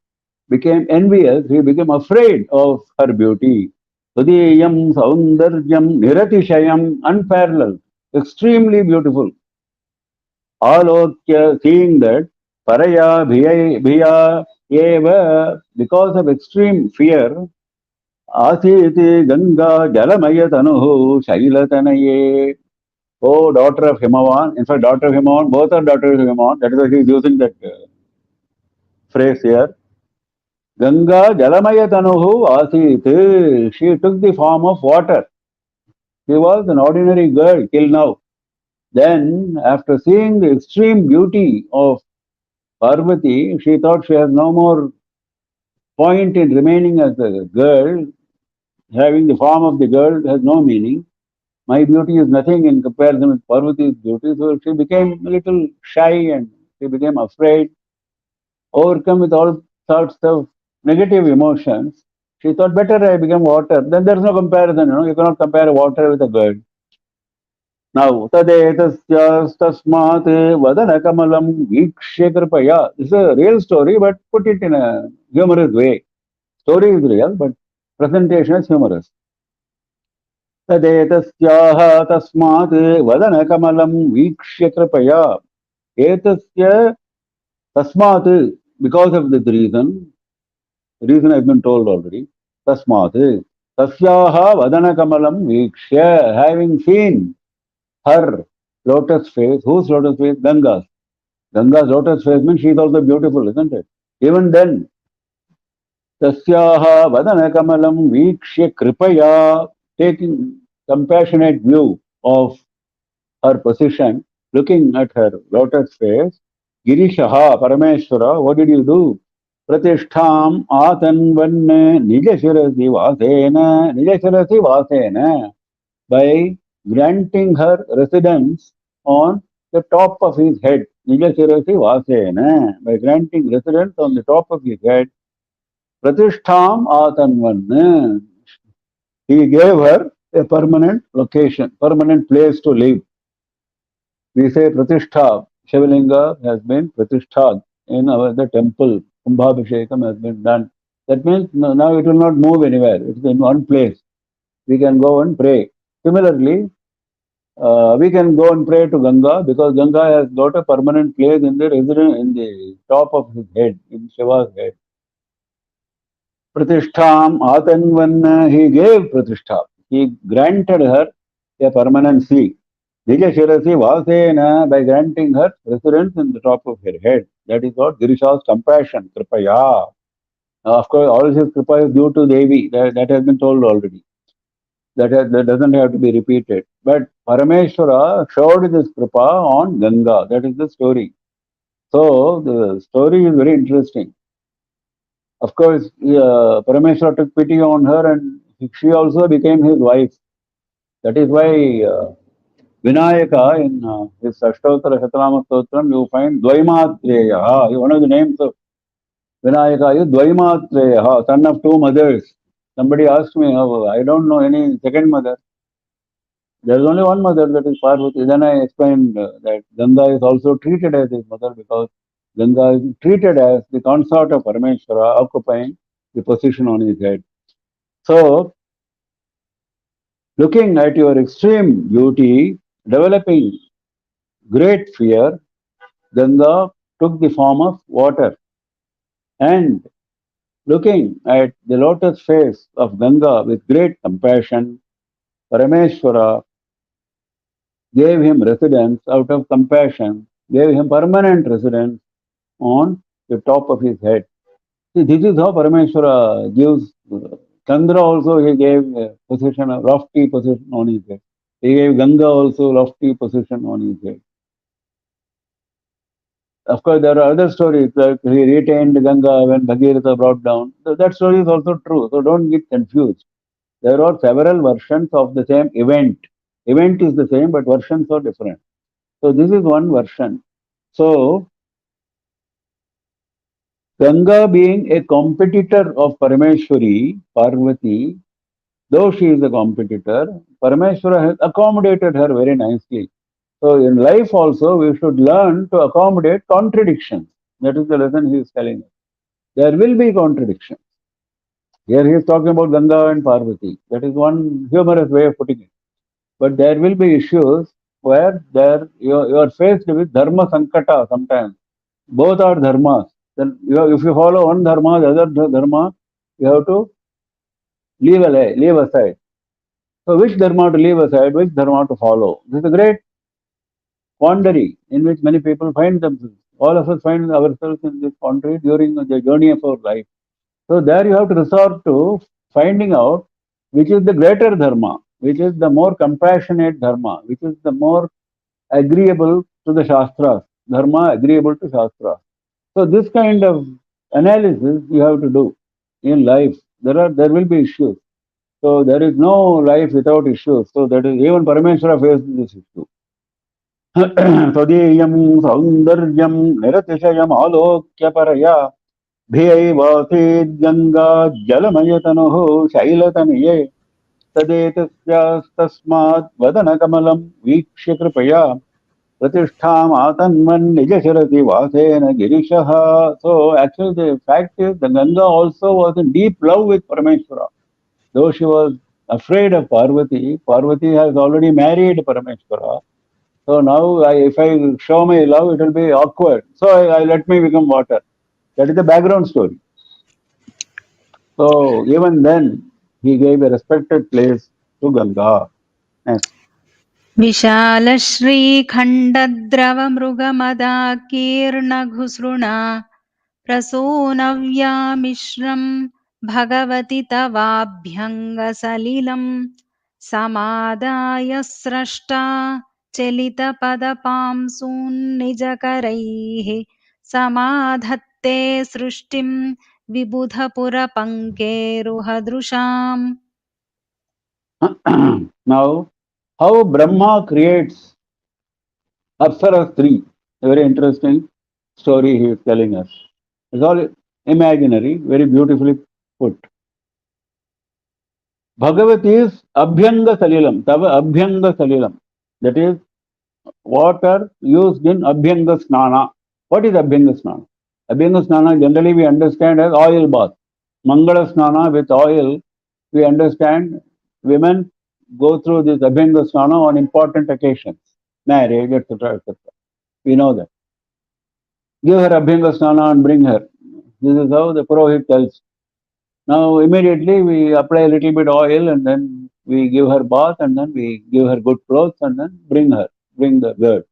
became envious, she became afraid of her beauty. Tadiyam Saundaryam Niratishayam, unparalleled, extremely beautiful. Alokya, seeing that, Paraya Bhiya Eva, because of extreme fear, Asiti Ganga Jalamaya Tanuhu Shailatanaye. Oh, daughter of Himavan. In fact, daughter of Himavan, both are daughters of Himavan. That is why he is using that phrase here. Ganga Jalamaya Tanuhu Asit. She took the form of water. She was an ordinary girl till now. Then, after seeing the extreme beauty of Parvati, she thought she has no more point in remaining as a girl. Having the form of the girl has no meaning. My beauty is nothing in comparison with Parvati's beauty. So she became a little shy and she became afraid, overcome with all sorts of negative emotions. She thought, better I become water. Then there's no comparison, you cannot compare water with a bird. Now, tadetasya tasmat vadana kamalam vikshya kripaya. This is a real story, but put it in a humorous way. Story is real, but presentation is humorous. तदेतस्याः तस्मात् वदनकमलं वीक्ष्य कृपया एतस्य tasmat, because of this reason has been told already. Tasmat tasyaha vadanakamalam vikshya, having seen her lotus face. Whose lotus face? Ganga's. Ganga's lotus face means she is also beautiful, isn't it? Even then, tasyaha vadanakamalam vikshya kripaya, taking compassionate view of her position, looking at her lotus face, Girishaha, Parameshwara, what did you do? Pratishtham Atanvan Nijashirasi Vasena, by granting her residence on the top of his head. Nijashirasi Vasena, by granting residence on the top of his head. Pratishtham Atanvan, he gave her a permanent location, permanent place to live. We say Pratishtha, Shivalinga has been Pratishtha in the temple. Kumbhabhishekam has been done. That means now it will not move anywhere. It is in one place. we can go and pray. Similarly, we can go and pray to Ganga because Ganga has got a permanent place in the top of his head, in Shiva's head. Pratishtham Atanvan, he gave Pratishtha. He granted her a permanency. Nija Shirasi Vasena, by granting her residence in the top of her head. That is what Girisha's compassion, Kripaya. Of course, all his Kripa is due to Devi. That has been told already. That doesn't have to be repeated. But Parameshwara showed this Kripa on Ganga. That is the story. So the story is very interesting. Of course, Parameshwara took pity on her and she also became his wife. That is why Vinayaka in his Ashtottara Shatanama Stotram, you find Dvaimatreya. One of the names of Vinayaka is Dvaimatreya, son of two mothers. Somebody asked me, I don't know any second mother. There is only one mother, that is Parvati. Then I explained that Ganga is also treated as his mother because Ganga is treated as the consort of Parameshwara, occupying the position on his head. So, looking at your extreme beauty, developing great fear, Ganga took the form of water. And looking at the lotus face of Ganga with great compassion, Parameshwara gave him residence out of compassion, gave him permanent residence on the top of his head. See, this is how Parameshwara gives. Chandra also he gave a position, a lofty position on his head. He gave Ganga also lofty position on his head. Of course, there are other stories like he retained Ganga when Bhagirath brought down. So that story is also true. So don't get confused. There are several versions of the same event. Event is the same, but versions are different. So this is one version. So Ganga being a competitor of Parameshwari, Parvati, though she is a competitor, Parameshwara has accommodated her very nicely. So in life also, we should learn to accommodate contradictions. That is the lesson he is telling us. There will be contradictions. Here he is talking about Ganga and Parvati. That is one humorous way of putting it. But there will be issues where you are faced with dharma sankata sometimes. Both are dharmas. Then if you follow one dharma, the other dharma, you have to leave aside. So which dharma to leave aside, which dharma to follow? This is a great quandary in which many people find themselves. All of us find ourselves in this quandary during the journey of our life. So there you have to resort to finding out which is the greater dharma, which is the more compassionate dharma, which is the more agreeable to the Shastras, dharma agreeable to Shastras. So this kind of analysis you have to do in life. There will be issues. So there is no life without issues. So that is even Parameshwara faces this issue. Tadiyam saundaryam niratishayam alokya paraya bhiyaivasid ganga jalamayatanoho shailataniye tadetasya vadanakamalam vikshya kripaya pratistham atanman nijashirati vasena girishaha. So actually the fact is the Ganga also was in deep love with Parameshwara. Though she was afraid of Parvati, Parvati has already married Parameshwara. So now if I show my love, it will be awkward. So I let me become water. That is the background story. So even then, he gave a respected place to Ganga. Next. विशालश्रीखण्डद्रवमृगमदाकीर्णघुसृणा प्रसूनव्यामिश्रं भगवति तवाभ्यङ्गसलिलं समादाय स्रष्टा चलितपदपांसून्निजकरैः समाधत्ते सृष्टिं विबुधपुरपङ्केरुहदृशाम्. Now, how Brahma creates Apsaras 3. A very interesting story he is telling us. It's all imaginary, very beautifully put. Bhagavati is Abhyanga Salilam, Tava Abhyanga Salilam. That is water used in Abhyanga Snana. What is Abhyanga Snana? Abhyanga Snana generally we understand as oil bath. Mangala Snana with oil we understand women go through this Abhyanga Snana on important occasions, marriage, etc., etc. We know that. Give her Abhyanga Snana and bring her. This is how the Purohit tells. Now immediately we apply a little bit oil and then we give her bath and then we give her good clothes and then bring the girl.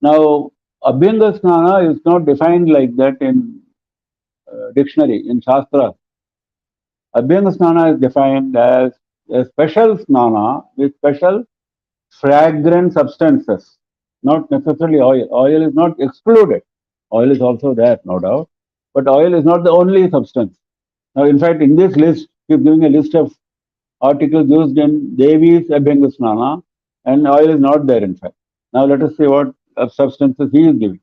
Now Abhyanga Snana is not defined like that in dictionary, in Shastra. Abhyanga Snana is defined as a special snana with special fragrant substances, not necessarily oil. Oil is not excluded. Oil is also there, no doubt. But oil is not the only substance. Now, in fact, in this list, he is giving a list of articles used in Devi's Abhyanga Snana, and oil is not there, in fact. Now, let us see what substances he is giving.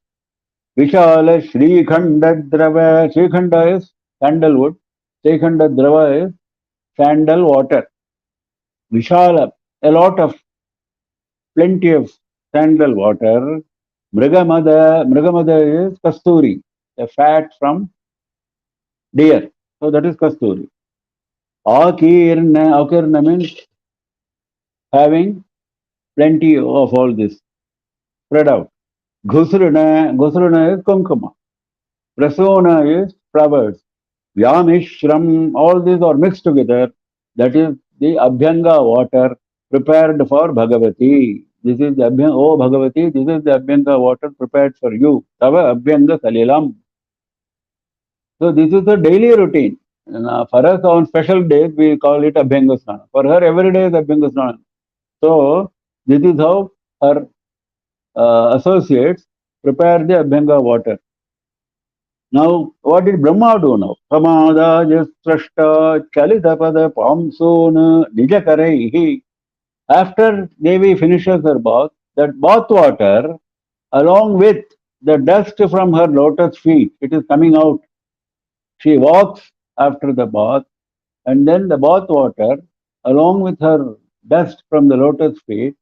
Vishala Shrikhanda Drava. Shrikhanda is sandalwood. Shrikhanda Drava is sandal water. Vishala, a lot of, plenty of sandal water. Mrigamada is kasturi, a fat from deer. So that is kasturi. Akirna means having plenty of all this spread out. Ghusruna is kumkuma. Prasona is flowers. Vyamishram, all these are mixed together. That is the Abhyanga water prepared for Bhagavati. This is the Abhyanga, oh Bhagavati, this is the Abhyanga water prepared for you. Tava Abhyanga Salilam. So this is the daily routine. For us on special days we call it Abhyanga Snana. For her every day is Abhyanga Snana. So this is how her associates prepare the Abhyanga water. Now, what did Brahma do now? Pramada jastrashta chalitapada pamsona nijakaraihi. After Devi finishes her bath, that bath water, along with the dust from her lotus feet, it is coming out. She walks after the bath, and then the bath water, along with her dust from the lotus feet,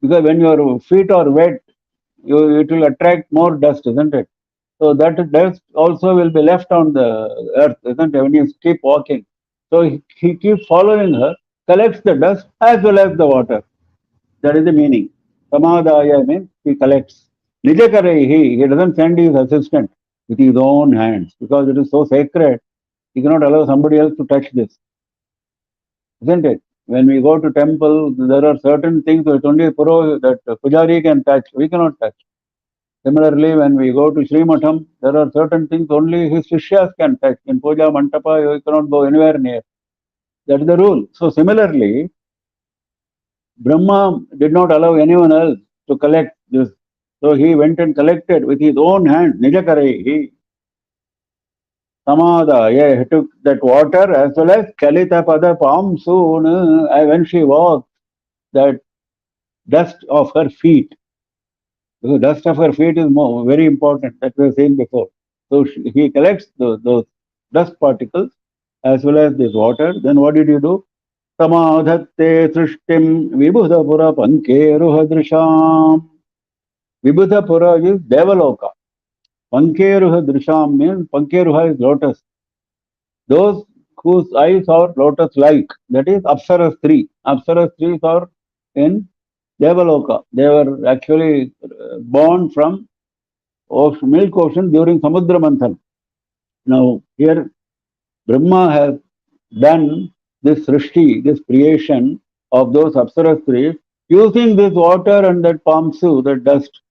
because when your feet are wet, it will attract more dust, isn't it? So that dust also will be left on the earth, isn't it, when you keep walking. So he keeps following her, collects the dust as well as the water. That is the meaning. Samadaya means he collects. Nijakaraihi, he doesn't send his assistant with his own hands because it is so sacred. He cannot allow somebody else to touch this. Isn't it? When we go to temple, there are certain things that only that Pujari can touch. We cannot touch. Similarly, when we go to Sri Matham, there are certain things only his Shishyas can touch. In Puja Mantapa, you cannot go anywhere near. That is the rule. So similarly, Brahma did not allow anyone else to collect this. So he went and collected with his own hand, Nijakarei. He Samadha, he took that water as well as Kalita Pada Pamsoon. When she walked, that dust of her feet, because dust of her feet is very important, that we have seen before. So he collects those dust particles as well as this water. Then what did you do? Samadhatte Srishtim Vibhudapura Pankeruhadrisham. Vibhudapura is Devaloka. Pankeruhadrisham means Pankeruha is lotus. Those whose eyes are lotus-like, that is Apsaras 3. Apsaras 3 are in Devaloka. They were actually born from milk ocean during Samudra Manthan. Now here Brahma has done this srishti, this creation of those Apsaras 3 using this water and that pamsu, that dust,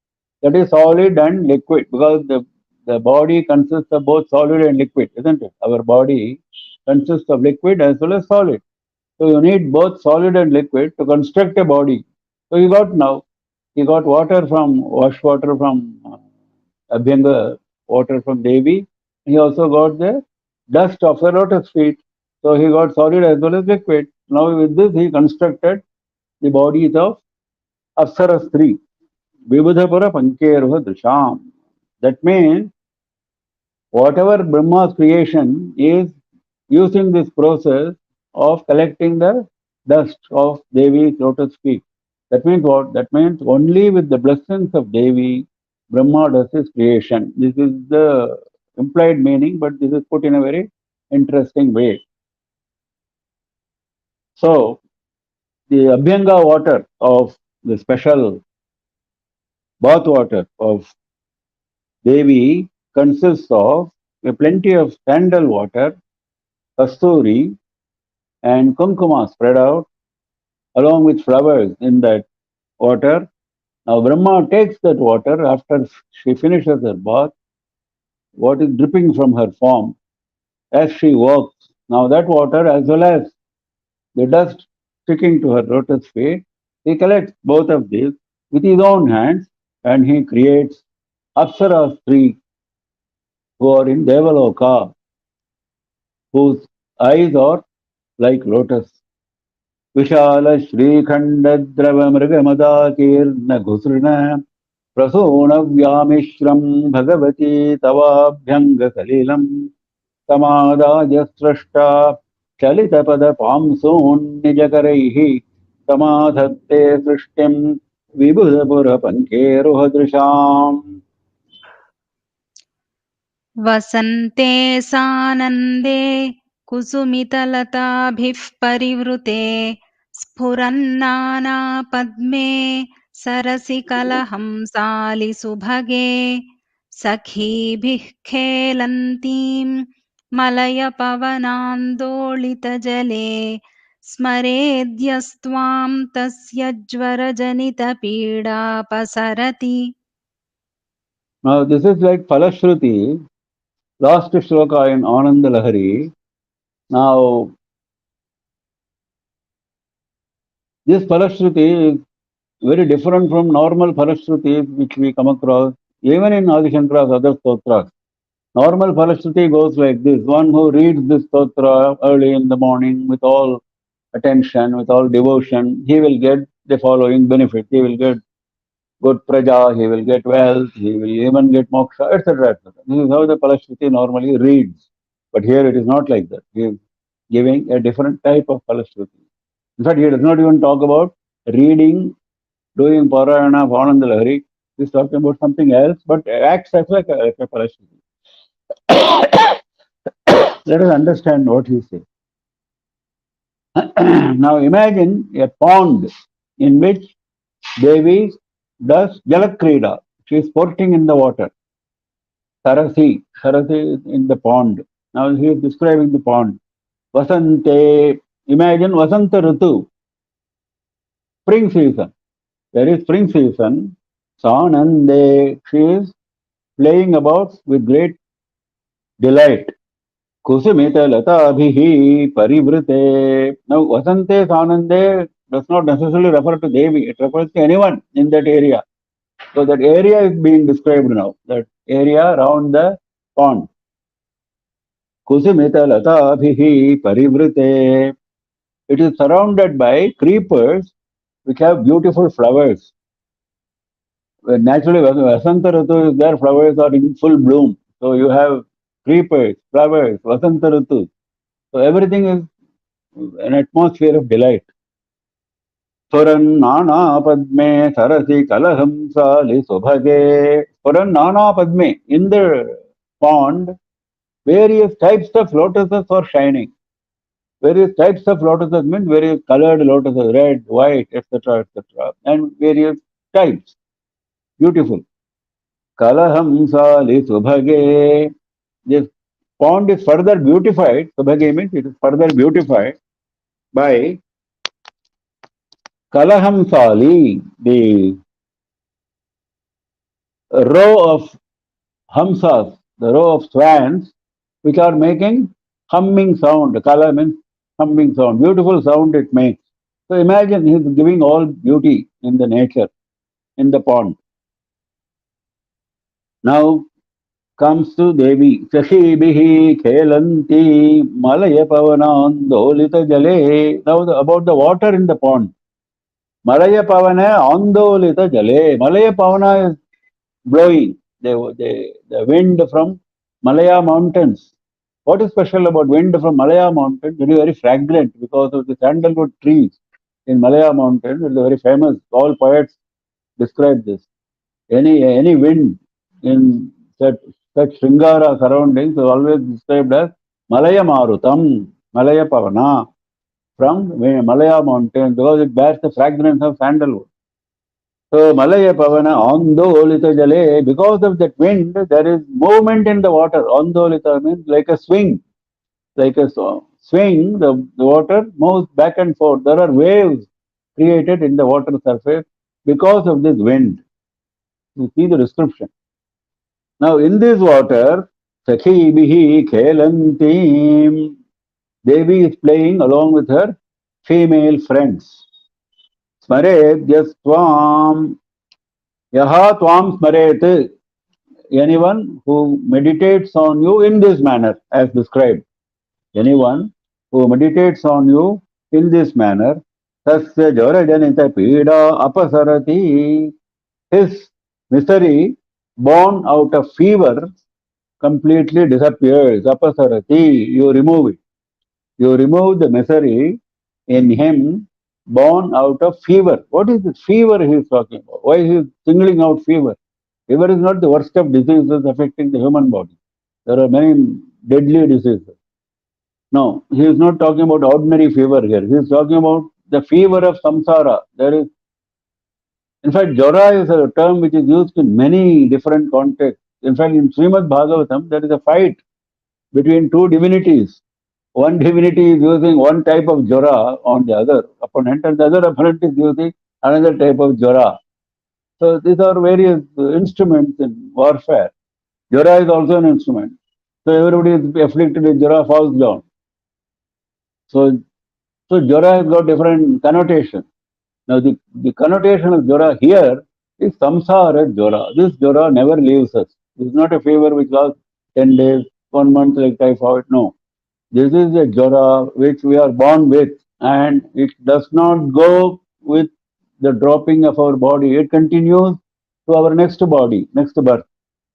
that is solid and liquid, because the body consists of both solid and liquid, isn't it? Our body consists of liquid as well as solid. So you need both solid and liquid to construct a body. So he got water from, wash water from Abhyanga, water from Devi. He also got the dust of the lotus feet. So he got solid as well as liquid. Now with this he constructed the bodies of Apsaras 3. Vibhudapura Pankeruha Drisham. That means whatever Brahma's creation is using this process of collecting the dust of Devi's lotus feet. That means what? That means only with the blessings of Devi, Brahma does his creation. This is the implied meaning, but this is put in a very interesting way. So, the Abhyanga water of the special bath water of Devi consists of plenty of sandal water, kasturi, and kumkuma spread out along with flowers in that water. Now, Brahma takes that water after she finishes her bath, what is dripping from her form as she walks. Now, that water, as well as the dust sticking to her lotus feet, he collects both of these with his own hands and he creates Apsaras three who are in Devaloka, whose eyes are like lotus. Vishala Shrikhandadrava Mrigamadatirna Ghusrina Prasonavyaamishram Bhagavati Tavabhyanga Salilam Samadaya Srashta Chalitapada Pamsun Nijakaraihi Samadhatte Srishtim Vibhudapura Pankeruhadrisham. वसन्ते सानन्दे कुसुमितलताभिः परिवृते स्फुरन्नानापद्मे सरसिकलहंसालिसुभगे सखीभिः खेलन्तीं मलयपवनान्दोलितजले स्मरेद्यस्त्वां तस्य ज्वरजनितपीडापसरति. Now, this is like Falashruti, last shloka in Ananda Lahari. Now, this Falashruti is very different from normal Falashruti which we come across even in Adi Shankara's other stotras. Normal Falashruti goes like this: one who reads this stotra early in the morning with all attention, with all devotion, he will get the following benefit. He will get good praja, he will get wealth, he will even get moksha, etc. etc. This is how the Falashruti normally reads. But here it is not like that. He is giving a different type of Falashruti. In fact, he does not even talk about reading, doing Parayana of Ananda Lahari. He is talking about something else, but acts as like a Falashruti. Let us understand what he says. Now imagine a pond in which Devi does Jalakrida. She is sporting in the water. Sarasi in the pond. Now he is describing the pond. Vasante, imagine Vasanta Ritu, spring season. There is spring season. Sanande, she is playing about with great delight. Kusumita Latabhihi Parivrite. Now Vasante Sanande does not necessarily refer to Devi, it refers to anyone in that area. So that area is being described now, that area around the pond. Kusumita Latabhihi Parivrite. It is surrounded by creepers which have beautiful flowers. Naturally, Vasanta Ritu is there, flowers are in full bloom. So you have creepers, flowers, Vasanta Ritu. So everything is an atmosphere of delight. Swaran Nana Padme Sarasi Kalahamsali Subhage. Swaran Nana Padme. In the pond, various types of lotuses are shining. Various types of lotuses means various colored lotuses, red, white, etc., etc., and various types. Beautiful. Kalahamsali Subhage. This pond is further beautified. Subhage means it is further beautified by Kalahamsali, the row of hamsas, the row of swans, which are making humming sound. Kala means humming sound. Beautiful sound it makes. So imagine he is giving all beauty in the nature, in the pond. Now comes to Devi. Sakhibihi Khelanti Malaya Pavanandolita Jale. Now about the water in the pond. Malaya Pavana Andolita Jale. Malaya Pavana is blowing. The wind from Malaya mountains. What is special about wind from Malaya mountains? It is very fragrant because of the sandalwood trees in Malaya mountains. It is very famous. All poets describe this. Any wind in such Shringara surroundings is always described as Malaya Marutam, Malaya Pavana. from Malaya mountain because it bears the fragrance of sandalwood. So Malaya Pavana Andolita Jale, because of that wind, there is movement in the water. Andolita means like a swing. Like a swing, the water moves back and forth. There are waves created in the water surface because of this wind. You see the description. Now in this water, Sakhi bihi khelantim. Devi is playing along with her female friends. Smaret yastvam. Yaha tvam smaret. Anyone who meditates on you in this manner, as described. Anyone who meditates on you in this manner, tasya jarajanita pida apasarati, his misery born out of fever completely disappears. Apasarati, you remove it. You remove the misery in him born out of fever. What is the fever he is talking about? Why he is singling out fever? Fever is not the worst of diseases affecting the human body. There are many deadly diseases. No, he is not talking about ordinary fever here. He is talking about the fever of samsara. There is, in fact, jara is a term which is used in many different contexts. In fact, in Srimad Bhagavatam, there is a fight between two divinities. One divinity is using one type of jara on the other opponent, and the other opponent is using another type of jara. So these are various instruments in warfare. Jara is also an instrument. So everybody is afflicted with jara, falls down. So jara has got different connotation. Now the connotation of jara here is samsara jara. This jara never leaves us. This is not a fever which lasts 10 days, 1 month like typhoid. No. This is a jara which we are born with, and it does not go with the dropping of our body. It continues to our next body, next birth.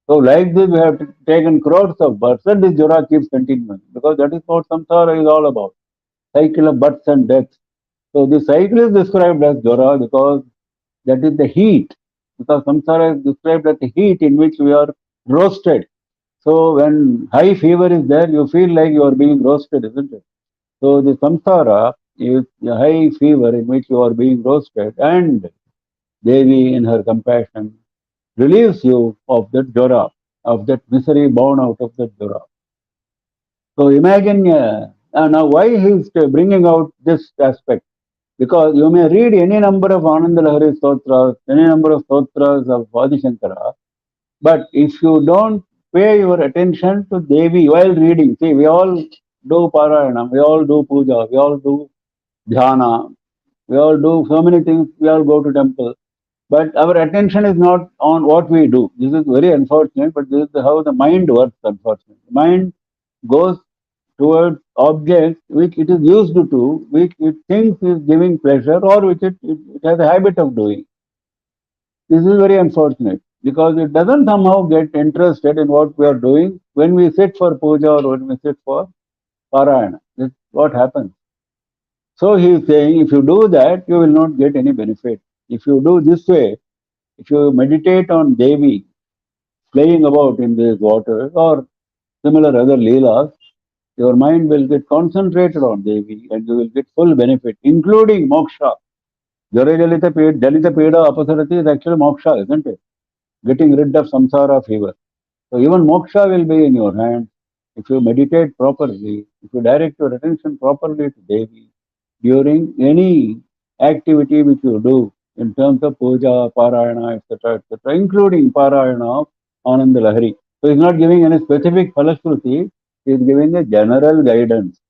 So like this we have taken crores of births, and this jara keeps continuing, because that is what samsara is all about. Cycle of births and deaths. So the cycle is described as jara because that is the heat. Because samsara is described as the heat in which we are roasted. So when high fever is there, you feel like you are being roasted, isn't it? So the samsara is the high fever in which you are being roasted, and Devi in her compassion relieves you of that jara, of that misery born out of that jara. So imagine now why he is bringing out this aspect. Because you may read any number of Ananda Lahari Stotras, any number of Stotras of Adi Shankara, but if you don't pay your attention to Devi while reading, see, we all do Parayana, we all do Puja, we all do Dhyana, we all do so many things, we all go to temple, but our attention is not on what we do. This is very unfortunate, but this is how the mind works, unfortunately. The mind goes towards objects which it is used to, which it thinks is giving pleasure, or which it has a habit of doing. This is very unfortunate because it doesn't somehow get interested in what we are doing when we sit for puja or when we sit for parayana. This is what happens. So he is saying, if you do that, you will not get any benefit. If you do this way, if you meditate on Devi playing about in this water or similar other leelas, your mind will get concentrated on Devi and you will get full benefit, including moksha. Jara Jalita Peda Apasarati is actually moksha, isn't it? Getting rid of samsara fever. So even moksha will be in your hands if you meditate properly, if you direct your attention properly to Devi during any activity which you do in terms of puja, parayana, etc., including parayana of Ananda Lahari. So he's not giving any specific falashruti, he is giving a general guidance.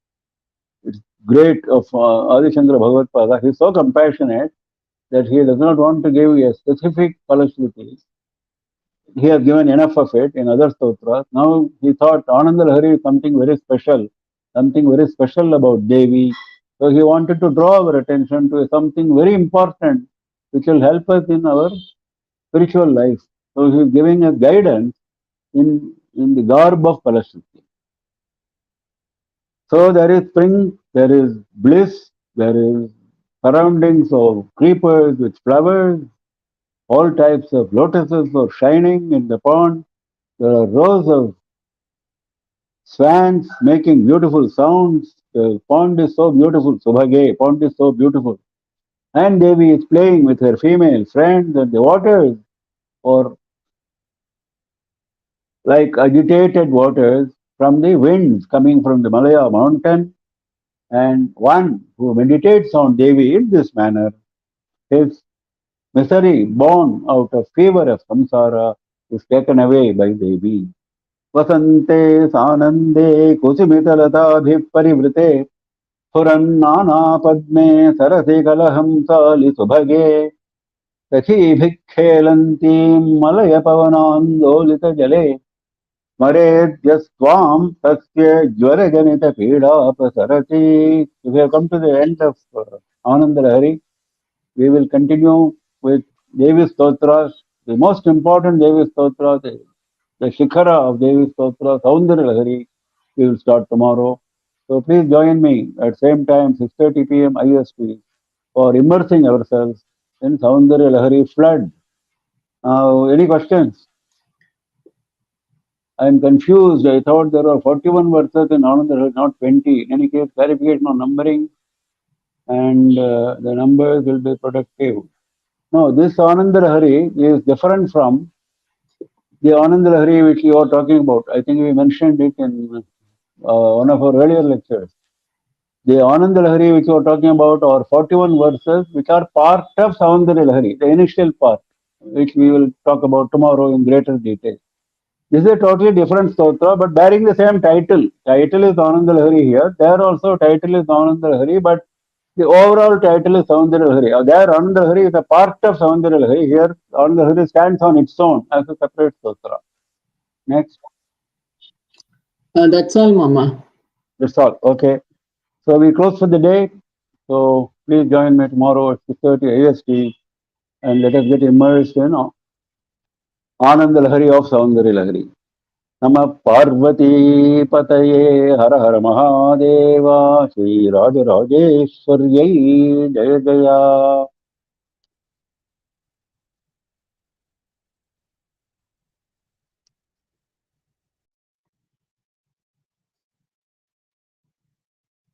It's great of Adi Shankara Bhagavad He is so compassionate that he does not want to give a specific falashruti. He has given enough of it in other stotras. Now he thought Ananda Lahari is something very special about Devi. So he wanted to draw our attention to something very important which will help us in our spiritual life. So he is giving us guidance in the garb of Palashruti. So there is spring, there is bliss, there is surroundings of creepers with flowers, all types of lotuses are shining in the pond. There are rows of swans making beautiful sounds pond is so beautiful, Subhage, pond is so beautiful. And Devi is playing with her female friends and the waters, or like agitated waters from the winds coming from the Malaya mountain. And one who meditates on Devi in this manner, his misery born out of fever of samsara is taken away by Devi. Vasante sanande kusumitalataabhiparivrite Purannana padme sarasi kalahamsali subhage Sakhi bhikkhelantim malaya pavanandolita jale Maredyasvam tasya jvara janita pida pasarati. We have come to the end of Ananda Lahari. We will continue with Devi Stotras, the most important Devi Stotras, the Shikhara of Devi Stotras, Saundara Lahari. We will start tomorrow. So please join me at same time, 6:30 p.m. IST, for immersing ourselves in Saundara Lahari flood. Now, any questions? I am confused. I thought there were 41 verses in Ananda Lahari, not 20. In any case, clarification on numbering and the numbers will be productive. No, this Ananda Lahari is different from the Ananda Lahari which you are talking about. I think we mentioned it in one of our earlier lectures. The Ananda Lahari which you are talking about are 41 verses which are part of Saundara Lahari, the initial part, which we will talk about tomorrow in greater detail. This is a totally different stotra, but bearing the same title. Title is Ananda Lahari here. There also title is Ananda Lahari, but the overall title is Saundara Lahari. There Ananda Lahari is a part of Saundara Lahari. Here Ananda Lahari stands on its own as a separate stotra. Next. That's all, Mama. That's all. Okay. So we close for the day. So please join me tomorrow at 6:30 AST and let us get immersed in Ananda Lahari of Saundara Lahari. नमः पार्वती पतये हर हर महादेवा श्री राजराजेश्वर्यै जय जया।